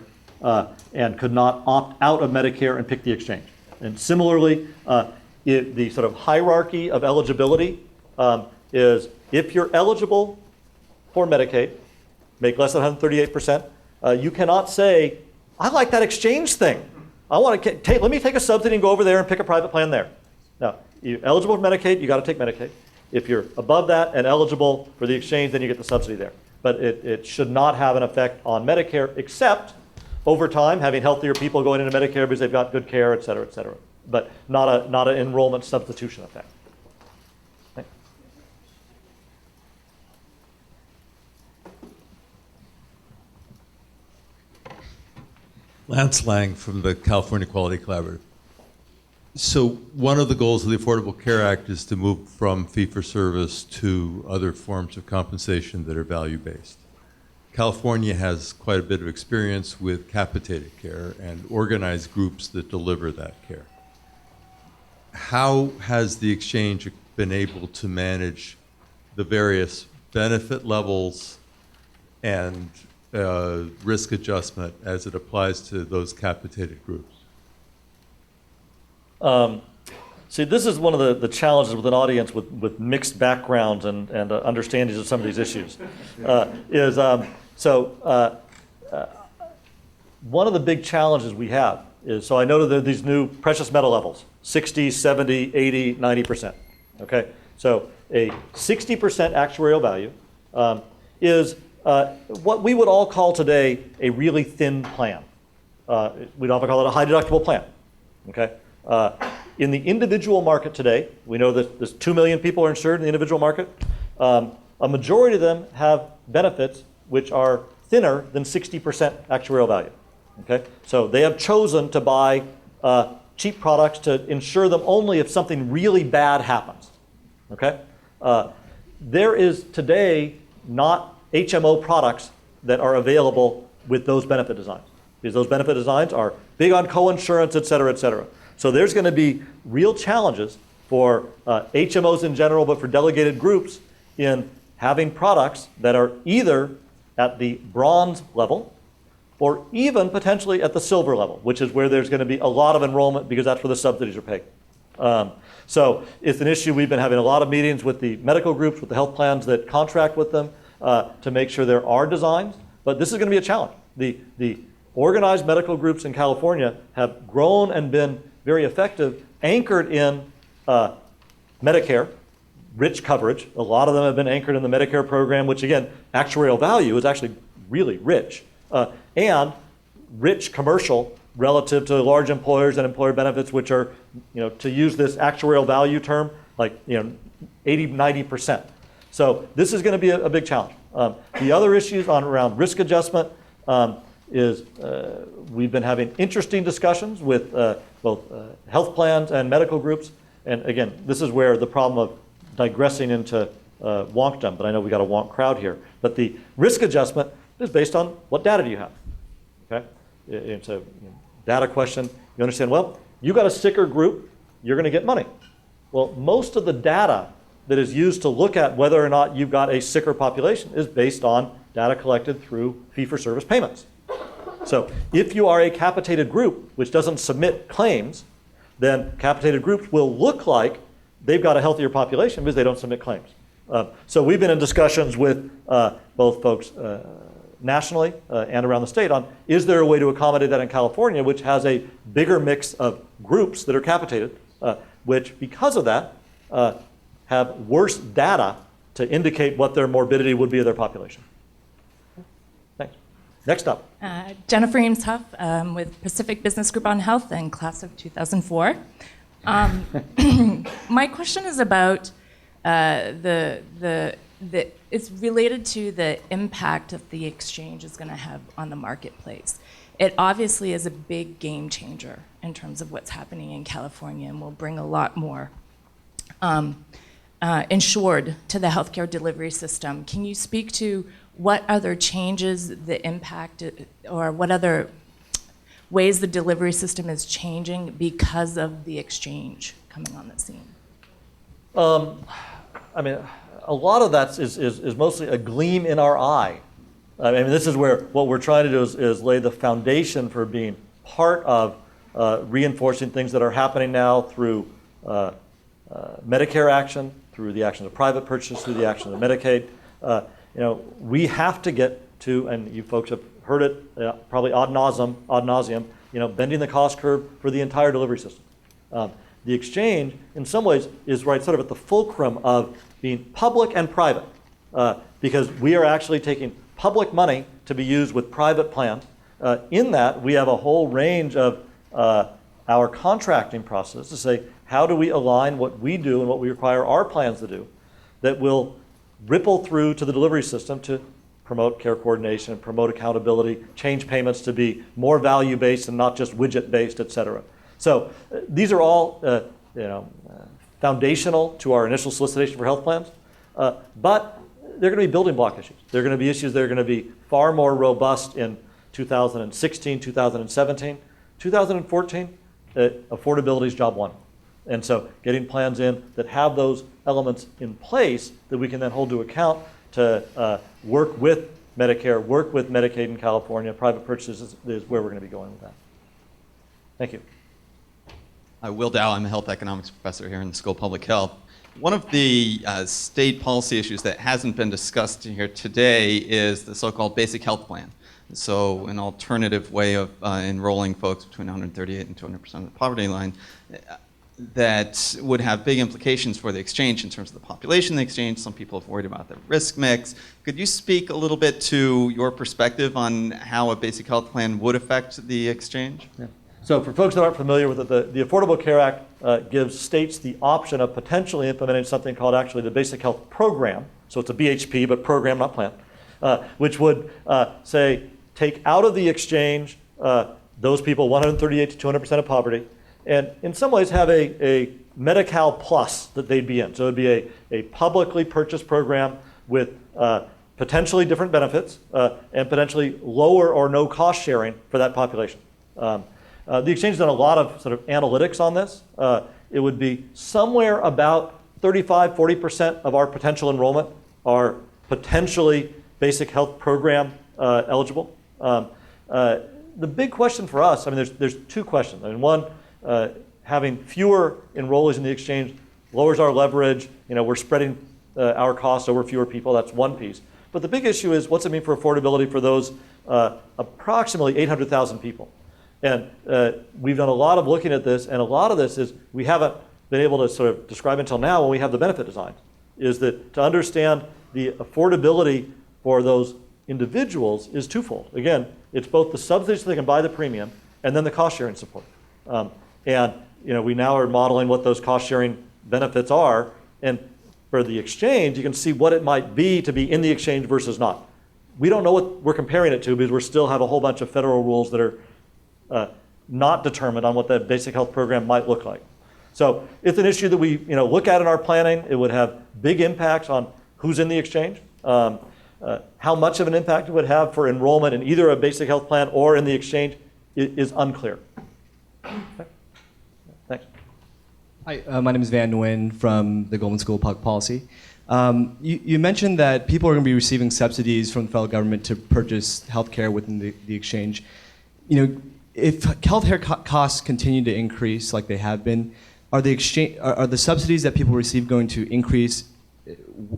and could not opt out of Medicare and pick the exchange. And similarly, the sort of hierarchy of eligibility is if you're eligible for Medicaid, make less than 138%, you cannot say, I like that exchange thing. I want to let me take a subsidy and go over there and pick a private plan there. No, you're eligible for Medicaid, you got to take Medicaid. If you're above that and eligible for the exchange, then you get the subsidy there. But it should not have an effect on Medicare, except over time having healthier people going into Medicare because they've got good care, et cetera, but not an enrollment substitution effect. Thanks. Lance Lang from the California Quality Collaborative. So one of the goals of the Affordable Care Act is to move from fee-for-service to other forms of compensation that are value-based. California has quite a bit of experience with capitated care and organized groups that deliver that care. How has the exchange been able to manage the various benefit levels and risk adjustment as it applies to those capitated groups? See, this is one of the challenges with an audience with mixed backgrounds and understandings of some of these issues. One of the big challenges we have is, so I know that there are these new precious metal levels, 60, 70, 80, 90%. Okay, so a 60% actuarial value is what we would all call today a really thin plan. We'd often call it a high deductible plan. Okay. In the individual market today, we know that there's 2 million people are insured in the individual market. A majority of them have benefits which are thinner than 60% actuarial value. Okay? So they have chosen to buy cheap products to insure them only if something really bad happens. Okay? There is today not HMO products that are available with those benefit designs, because those benefit designs are big on co-insurance, et cetera, et cetera. So there's going to be real challenges for HMOs in general, but for delegated groups in having products that are either at the bronze level or even potentially at the silver level, which is where there's going to be a lot of enrollment because that's where the subsidies are paid. So it's an issue. We've been having a lot of meetings with the medical groups, with the health plans that contract with them to make sure there are designs, but this is going to be a challenge. The organized medical groups in California have grown and been very effective, anchored in Medicare, rich coverage. A lot of them have been anchored in the Medicare program, which again, actuarial value is actually really rich, and rich commercial relative to large employers and employer benefits, which are, to use this actuarial value term, like 80, 90%. So this is going to be a big challenge. The other issues around risk adjustment is we've been having interesting discussions with both health plans and medical groups. And again, this is where the problem of digressing into wonkdom, but I know we got a wonk crowd here. But the risk adjustment is based on what data do you have? Okay, it's a data question. You understand, well, you got a sicker group, you're going to get money. Well, most of the data that is used to look at whether or not you've got a sicker population is based on data collected through fee-for-service payments. So if you are a capitated group which doesn't submit claims, then capitated groups will look like they've got a healthier population because they don't submit claims. So we've been in discussions with both folks nationally and around the state on, is there a way to accommodate that in California, which has a bigger mix of groups that are capitated, which because of that have worse data to indicate what their morbidity would be of their population. Thanks. Next up. Jennifer Eames Huff with Pacific Business Group on Health and class of 2004. My question is about the it's related to the impact that the exchange is going to have on the marketplace. It obviously is a big game changer in terms of what's happening in California, and will bring a lot more insured to the healthcare delivery system. Can you speak to what other changes the impact, or what other ways the delivery system is changing because of the exchange coming on the scene? I mean, a lot of that is mostly a gleam in our eye. I mean, this is where what we're trying to do is lay the foundation for being part of reinforcing things that are happening now through Medicare action, through the action of private purchase, through the action of Medicaid. We have to get to, and you folks have heard it probably ad nauseum, bending the cost curve for the entire delivery system. The exchange, in some ways, is right sort of at the fulcrum of being public and private, because we are actually taking public money to be used with private plans. In that, we have a whole range of our contracting process to say, how do we align what we do and what we require our plans to do that will ripple through to the delivery system to promote care coordination, promote accountability, change payments to be more value-based and not just widget-based, et cetera. So these are all foundational to our initial solicitation for health plans, but they're going to be building block issues. They're going to be issues that are going to be far more robust in 2016, 2017. 2014, affordability is job one. And so getting plans in that have those elements in place that we can then hold to account to work with Medicare, work with Medicaid in California, private purchases is where we're going to be going with that. Thank you. Will Dow, I'm a health economics professor here in the School of Public Health. One of the state policy issues that hasn't been discussed here today is the so-called basic health plan. So an alternative way of enrolling folks between 138 and 200% of the poverty line that would have big implications for the exchange in terms of the population of the exchange. Some people have worried about the risk mix. Could you speak a little bit to your perspective on how a basic health plan would affect the exchange? Yeah. So for folks that aren't familiar with it, the Affordable Care Act gives states the option of potentially implementing something called actually the Basic Health Program. So it's a BHP, but program, not plan, which would say take out of the exchange those people 138 to 200% of poverty, and in some ways have a Medi-Cal plus that they'd be in. So it would be a publicly purchased program with potentially different benefits and potentially lower or no cost sharing for that population. The exchange has done a lot of sort of analytics on this. It would be somewhere about 35, 40% of our potential enrollment are potentially basic health program eligible. The big question for us, I mean, there's two questions. I mean, one, having fewer enrollees in the exchange lowers our leverage. We're spreading our costs over fewer people. That's one piece. But the big issue is, what's it mean for affordability for those approximately 800,000 people? And we've done a lot of looking at this, and a lot of this is we haven't been able to sort of describe until now when we have the benefit design, is that to understand the affordability for those individuals is twofold. Again, it's both the subsidies so they can buy the premium and then the cost sharing support. And we now are modeling what those cost sharing benefits are, and for the exchange, you can see what it might be to be in the exchange versus not. We don't know what we're comparing it to because we still have a whole bunch of federal rules that are not determined on what that basic health program might look like. So it's an issue that we look at in our planning. It would have big impacts on who's in the exchange, how much of an impact it would have for enrollment in either a basic health plan or in the exchange is unclear. Okay. Thanks. Hi, my name is Van Nguyen from the Goldman School of Public Policy. You mentioned that people are going to be receiving subsidies from the federal government to purchase healthcare within the exchange. If healthcare costs continue to increase like they have been, are the subsidies that people receive going to increase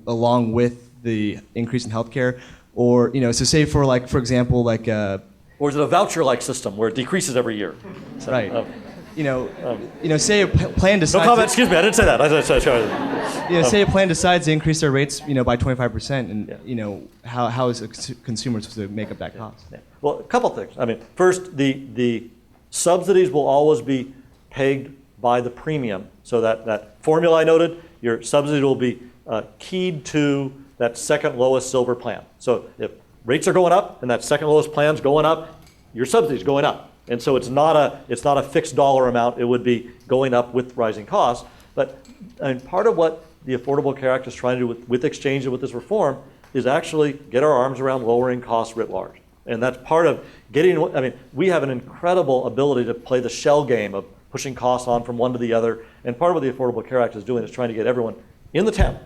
along with the increase in healthcare? Or so say for example or is it a voucher-like system where it decreases every year? So, right. Say a plan decides. No comment. Excuse me. I didn't say that. Say a plan decides to increase their rates, by 25%, and how is a consumer supposed to make up that cost? Yeah. Well, a couple things. I mean, first, the subsidies will always be pegged by the premium. So that formula I noted, your subsidy will be keyed to that second lowest silver plan. So if rates are going up and that second lowest plan's going up, your subsidy's going up. And so it's not a fixed dollar amount. It would be going up with rising costs. But part of what the Affordable Care Act is trying to do with exchange and with this reform is actually get our arms around lowering costs writ large. And that's part of getting, we have an incredible ability to play the shell game of pushing costs on from one to the other. And part of what the Affordable Care Act is doing is trying to get everyone in the tent.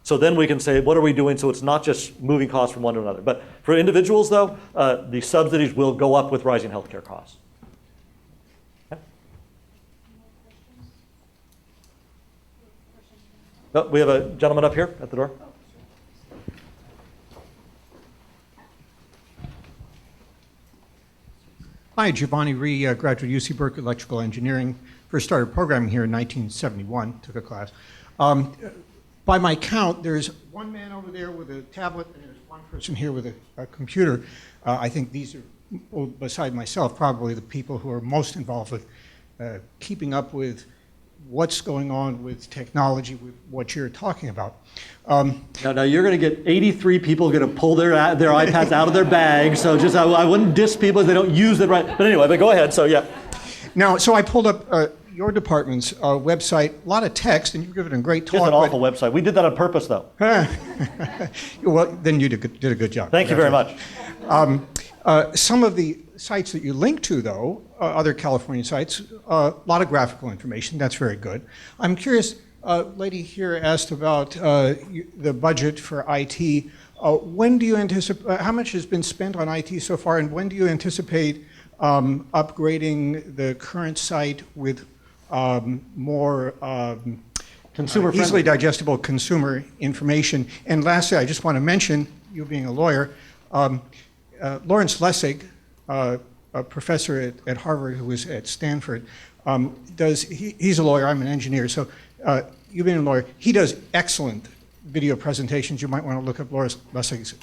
So then we can say, what are we doing so it's not just moving costs from one to another. But for individuals, though, the subsidies will go up with rising healthcare costs. Okay. Oh, we have a gentleman up here at the door. Hi, Giovanni Ree, graduate UC Berkeley Electrical Engineering. First started programming here in 1971, took a class. By my count, there's one man over there with a tablet, and there's one person here with a computer. I think these are, well, beside myself, probably the people who are most involved with keeping up with what's going on with technology, with what you're talking about. Now you're going to get 83 people going to pull their iPads out of their bags. So just I wouldn't diss people if they don't use it right. But anyway, go ahead. So yeah. Now, so I pulled up your department's website, a lot of text, and you've given a great talk. It's an awful website. We did that on purpose, though. Well, then you did a good job. Thank you very much. Some of the sites that you link to, though, other California sites, a lot of graphical information. That's very good. I'm curious, lady here asked about the budget for IT. When do you anticipate, how much has been spent on IT so far, and when do you anticipate upgrading the current site with more easily digestible consumer information? And lastly, I just want to mention, you being a lawyer, Lawrence Lessig, a professor at Harvard who was at Stanford, he's a lawyer, I'm an engineer, so you being a lawyer, he does excellent video presentations. You might want to look up Lawrence Lessig's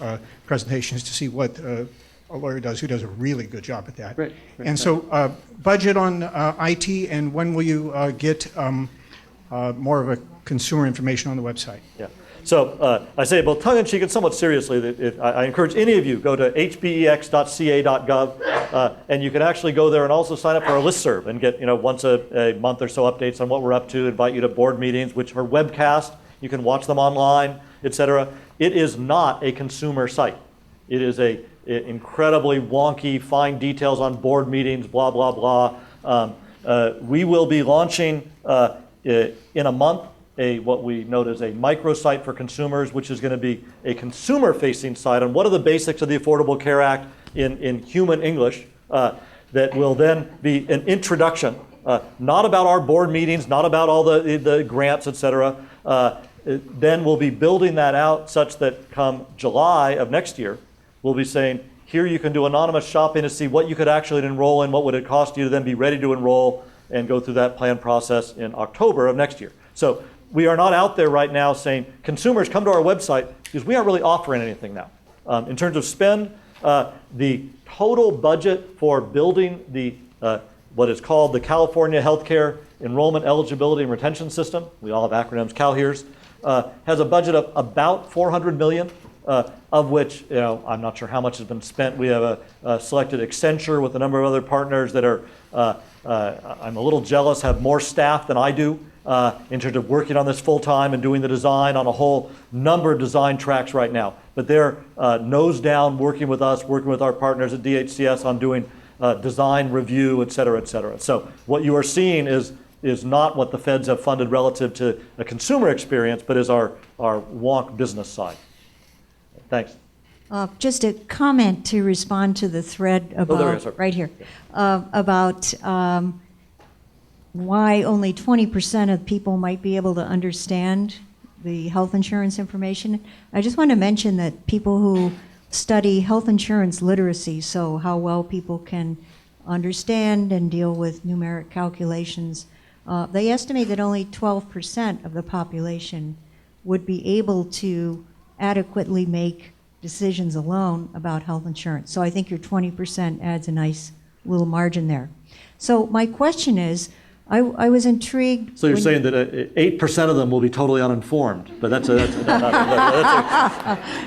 presentations to see what a lawyer does, who does a really good job at that. Great. And so budget on IT, and when will you get more of a consumer information on the website? Yeah. So I say both tongue-in-cheek and somewhat seriously that I encourage any of you, go to hbex.ca.gov, and you can actually go there and also sign up for our listserv and get once a month or so updates on what we're up to, invite you to board meetings, which are webcast. You can watch them online, etc. It is not a consumer site. It is a incredibly wonky, fine details on board meetings, blah, blah, blah. We will be launching in a month what we note as a microsite for consumers, which is going to be a consumer-facing site on what are the basics of the Affordable Care Act in human English that will then be an introduction, not about our board meetings, not about all the grants, et cetera. Then we'll be building that out such that come July of next year, we'll be saying, here you can do anonymous shopping to see what you could actually enroll in, what would it cost you to then be ready to enroll and go through that plan process in October of next year. So we are not out there right now saying, consumers, come to our website, because we aren't really offering anything now. In terms of spend, the total budget for building the what is called the California Healthcare Enrollment Eligibility and Retention System, we all have acronyms, CalHERS, has a budget of about $400 million, of which I'm not sure how much has been spent. We have a selected Accenture with a number of other partners that are, I'm a little jealous, have more staff than I do in terms of working on this full time and doing the design on a whole number of design tracks right now. But they're nose down working with us, working with our partners at DHCS on doing design review, et cetera, et cetera. So what you are seeing is not what the feds have funded relative to a consumer experience, but is our wonk business side. Thanks. Just a comment to respond to the thread about right here about why only 20% of people might be able to understand the health insurance information. I just want to mention that people who study health insurance literacy, so how well people can understand and deal with numeric calculations, they estimate that only 12% of the population would be able to adequately make decisions alone about health insurance. So I think your 20% adds a nice little margin there. So my question is, I was intrigued. So you're when- saying that 8% of them will be totally uninformed, but that's a There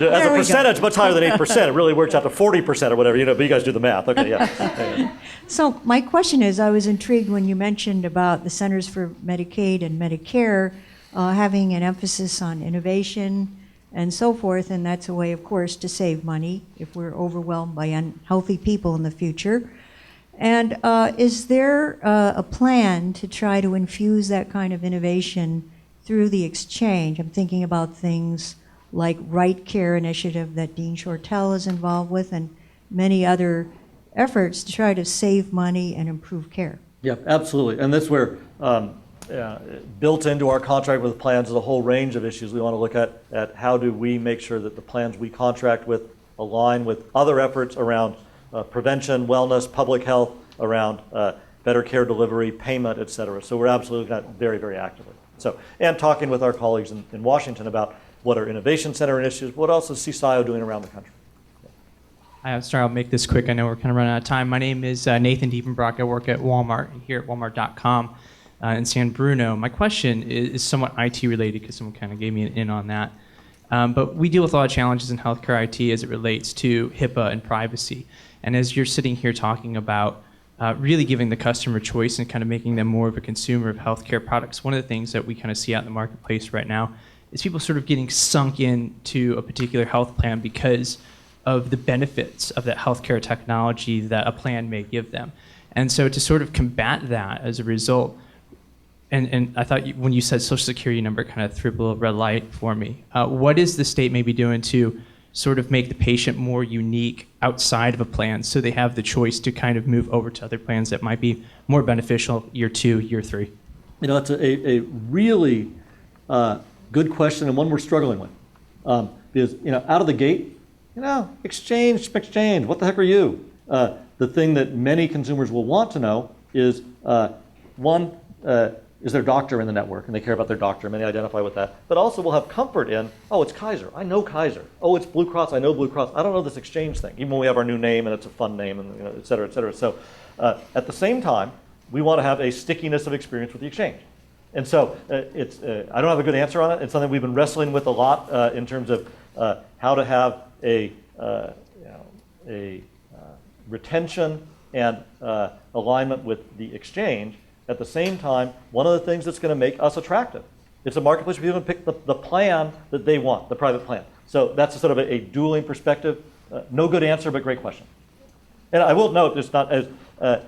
we go. percentage much higher than 8%. It really works out to 40% or whatever, but you guys do the math. Okay, yeah. So my question is, I was intrigued when you mentioned about the Centers for Medicaid and Medicare having an emphasis on innovation and so forth, and that's a way, of course, to save money if we're overwhelmed by unhealthy people in the future. And is there a plan to try to infuse that kind of innovation through the exchange? I'm thinking about things like Right Care Initiative that Dean Shortell is involved with, and many other efforts to try to save money and improve care. Yeah, absolutely. And that's where built into our contract with plans is a whole range of issues we want to look at how do we make sure that the plans we contract with align with other efforts around prevention, wellness, public health, around better care delivery, payment, et cetera. So we're absolutely looking at very, very actively. So, and talking with our colleagues in Washington about what are innovation center initiatives, what else is CSIO doing around the country. Hi, I'm sorry, I'll make this quick. I know we're kind of running out of time. My name is Nathan Diepenbrock. I work at Walmart here at walmart.com in San Bruno. My question is somewhat IT related because someone kind of gave me an in on that. But we deal with a lot of challenges in healthcare IT as it relates to HIPAA and privacy. And as you're sitting here talking about really giving the customer choice and kind of making them more of a consumer of healthcare products, one of the things that we kind of see out in the marketplace right now is people sort of getting sunk into a particular health plan because of the benefits of that healthcare technology that a plan may give them. And so to sort of combat that as a result, and I thought when you said social security number, it kind of threw up a little red light for me. What is the state maybe doing to sort of make the patient more unique outside of a plan so they have the choice to kind of move over to other plans that might be more beneficial year 2, year 3? You know, it's a really good question and one we're struggling with. Because, out of the gate, exchange, what the heck are you? The thing that many consumers will want to know is, one, is their doctor in the network, and they care about their doctor, and many identify with that. But also will have comfort in, oh, it's Kaiser, I know Kaiser. Oh, it's Blue Cross, I know Blue Cross. I don't know this exchange thing, even when we have our new name and it's a fun name, and et cetera, et cetera. So at the same time, we want to have a stickiness of experience with the exchange. And so I don't have a good answer on it. It's something we've been wrestling with a lot in terms of how to have a retention and alignment with the exchange. At the same time, one of the things that's going to make us attractive, it's a marketplace where people can pick the plan that they want, the private plan. So that's a sort of a dueling perspective. No good answer, but great question. And I will note, it's not as I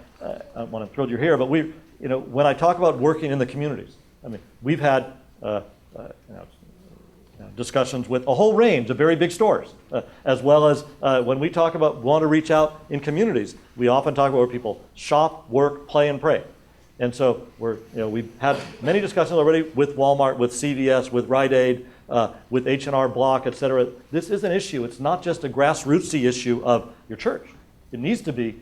don't want to throw you here, but when I talk about working in the communities, I mean, we've had discussions with a whole range of very big stores, as well as when we talk about want to reach out in communities, we often talk about where people shop, work, play, and pray. And so we've had many discussions already with Walmart, with CVS, with Rite Aid, with H&R Block, et cetera. This is an issue. It's not just a grassrootsy issue of your church. It needs to be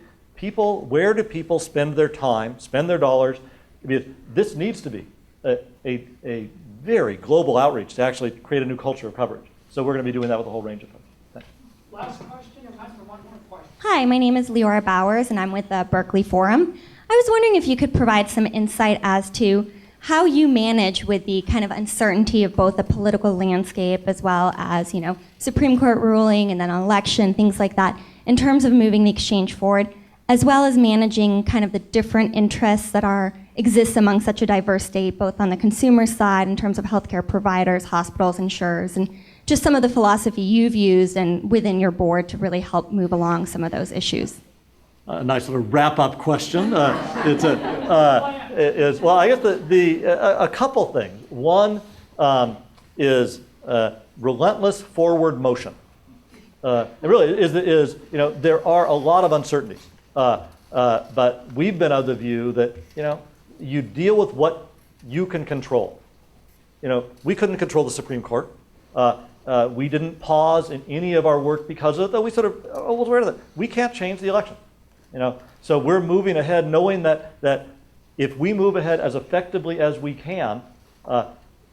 where do people spend their time, spend their dollars? This needs to be a very global outreach to actually create a new culture of coverage. So we're going to be doing that with a whole range of folks. Thanks. Last question, or time for one more question? Hi, my name is Leora Bowers, and I'm with the Berkeley Forum. I was wondering if you could provide some insight as to how you manage with the kind of uncertainty of both the political landscape as well as, Supreme Court ruling and then an election, things like that, in terms of moving the exchange forward, as well as managing kind of the different interests that exist among such a diverse state, both on the consumer side in terms of healthcare providers, hospitals, insurers, and just some of the philosophy you've used and within your board to really help move along some of those issues. A nice little wrap-up question. I guess a couple things. One is relentless forward motion. It really is there are a lot of uncertainties, but we've been of the view that you deal with what you can control. We couldn't control the Supreme Court. We didn't pause in any of our work because of it, though we sort of was aware of that. We can't change the election. So we're moving ahead knowing that if we move ahead as effectively as we can,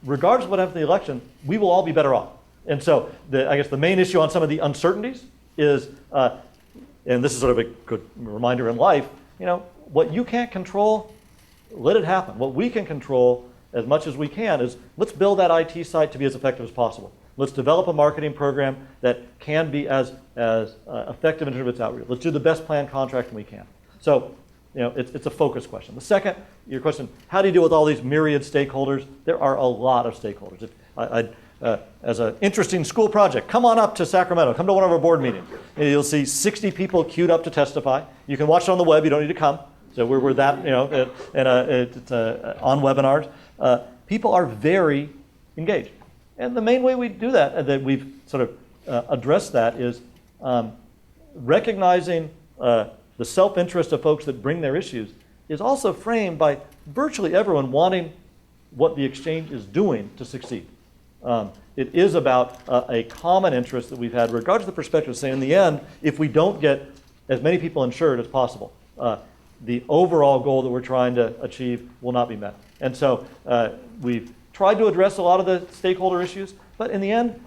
regardless of what happens in the election, we will all be better off. And so I guess the main issue on some of the uncertainties is, and this is sort of a good reminder in life, what you can't control, let it happen. What we can control as much as we can is let's build that IT site to be as effective as possible. Let's develop a marketing program that can be as effective in terms of its outreach. Let's do the best planned contracting we can. So, it's a focus question. The second, your question, how do you deal with all these myriad stakeholders? There are a lot of stakeholders. As an interesting school project, come on up to Sacramento. Come to one of our board meetings. And you'll see 60 people queued up to testify. You can watch it on the web. You don't need to come. So we're that, it's on webinars. People are very engaged. And the main way we do that, and that we've sort of addressed that, is recognizing the self-interest of folks that bring their issues is also framed by virtually everyone wanting what the exchange is doing to succeed. It is about a common interest that we've had, regardless of the perspective, saying in the end, if we don't get as many people insured as possible, the overall goal that we're trying to achieve will not be met. And so we've tried to address a lot of the stakeholder issues, but in the end,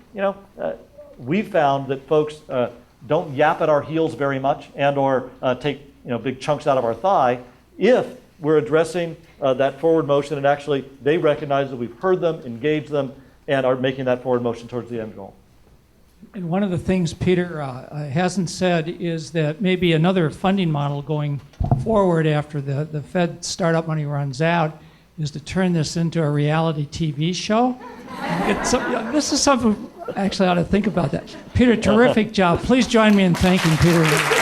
we've found that folks don't yap at our heels very much and or take big chunks out of our thigh if we're addressing that forward motion and actually they recognize that we've heard them, engaged them, and are making that forward motion towards the end goal. And one of the things Peter hasn't said is that maybe another funding model going forward after the Fed startup money runs out is to turn this into a reality TV show. This is something, actually I ought to think about that. Peter, terrific job. Please join me in thanking Peter.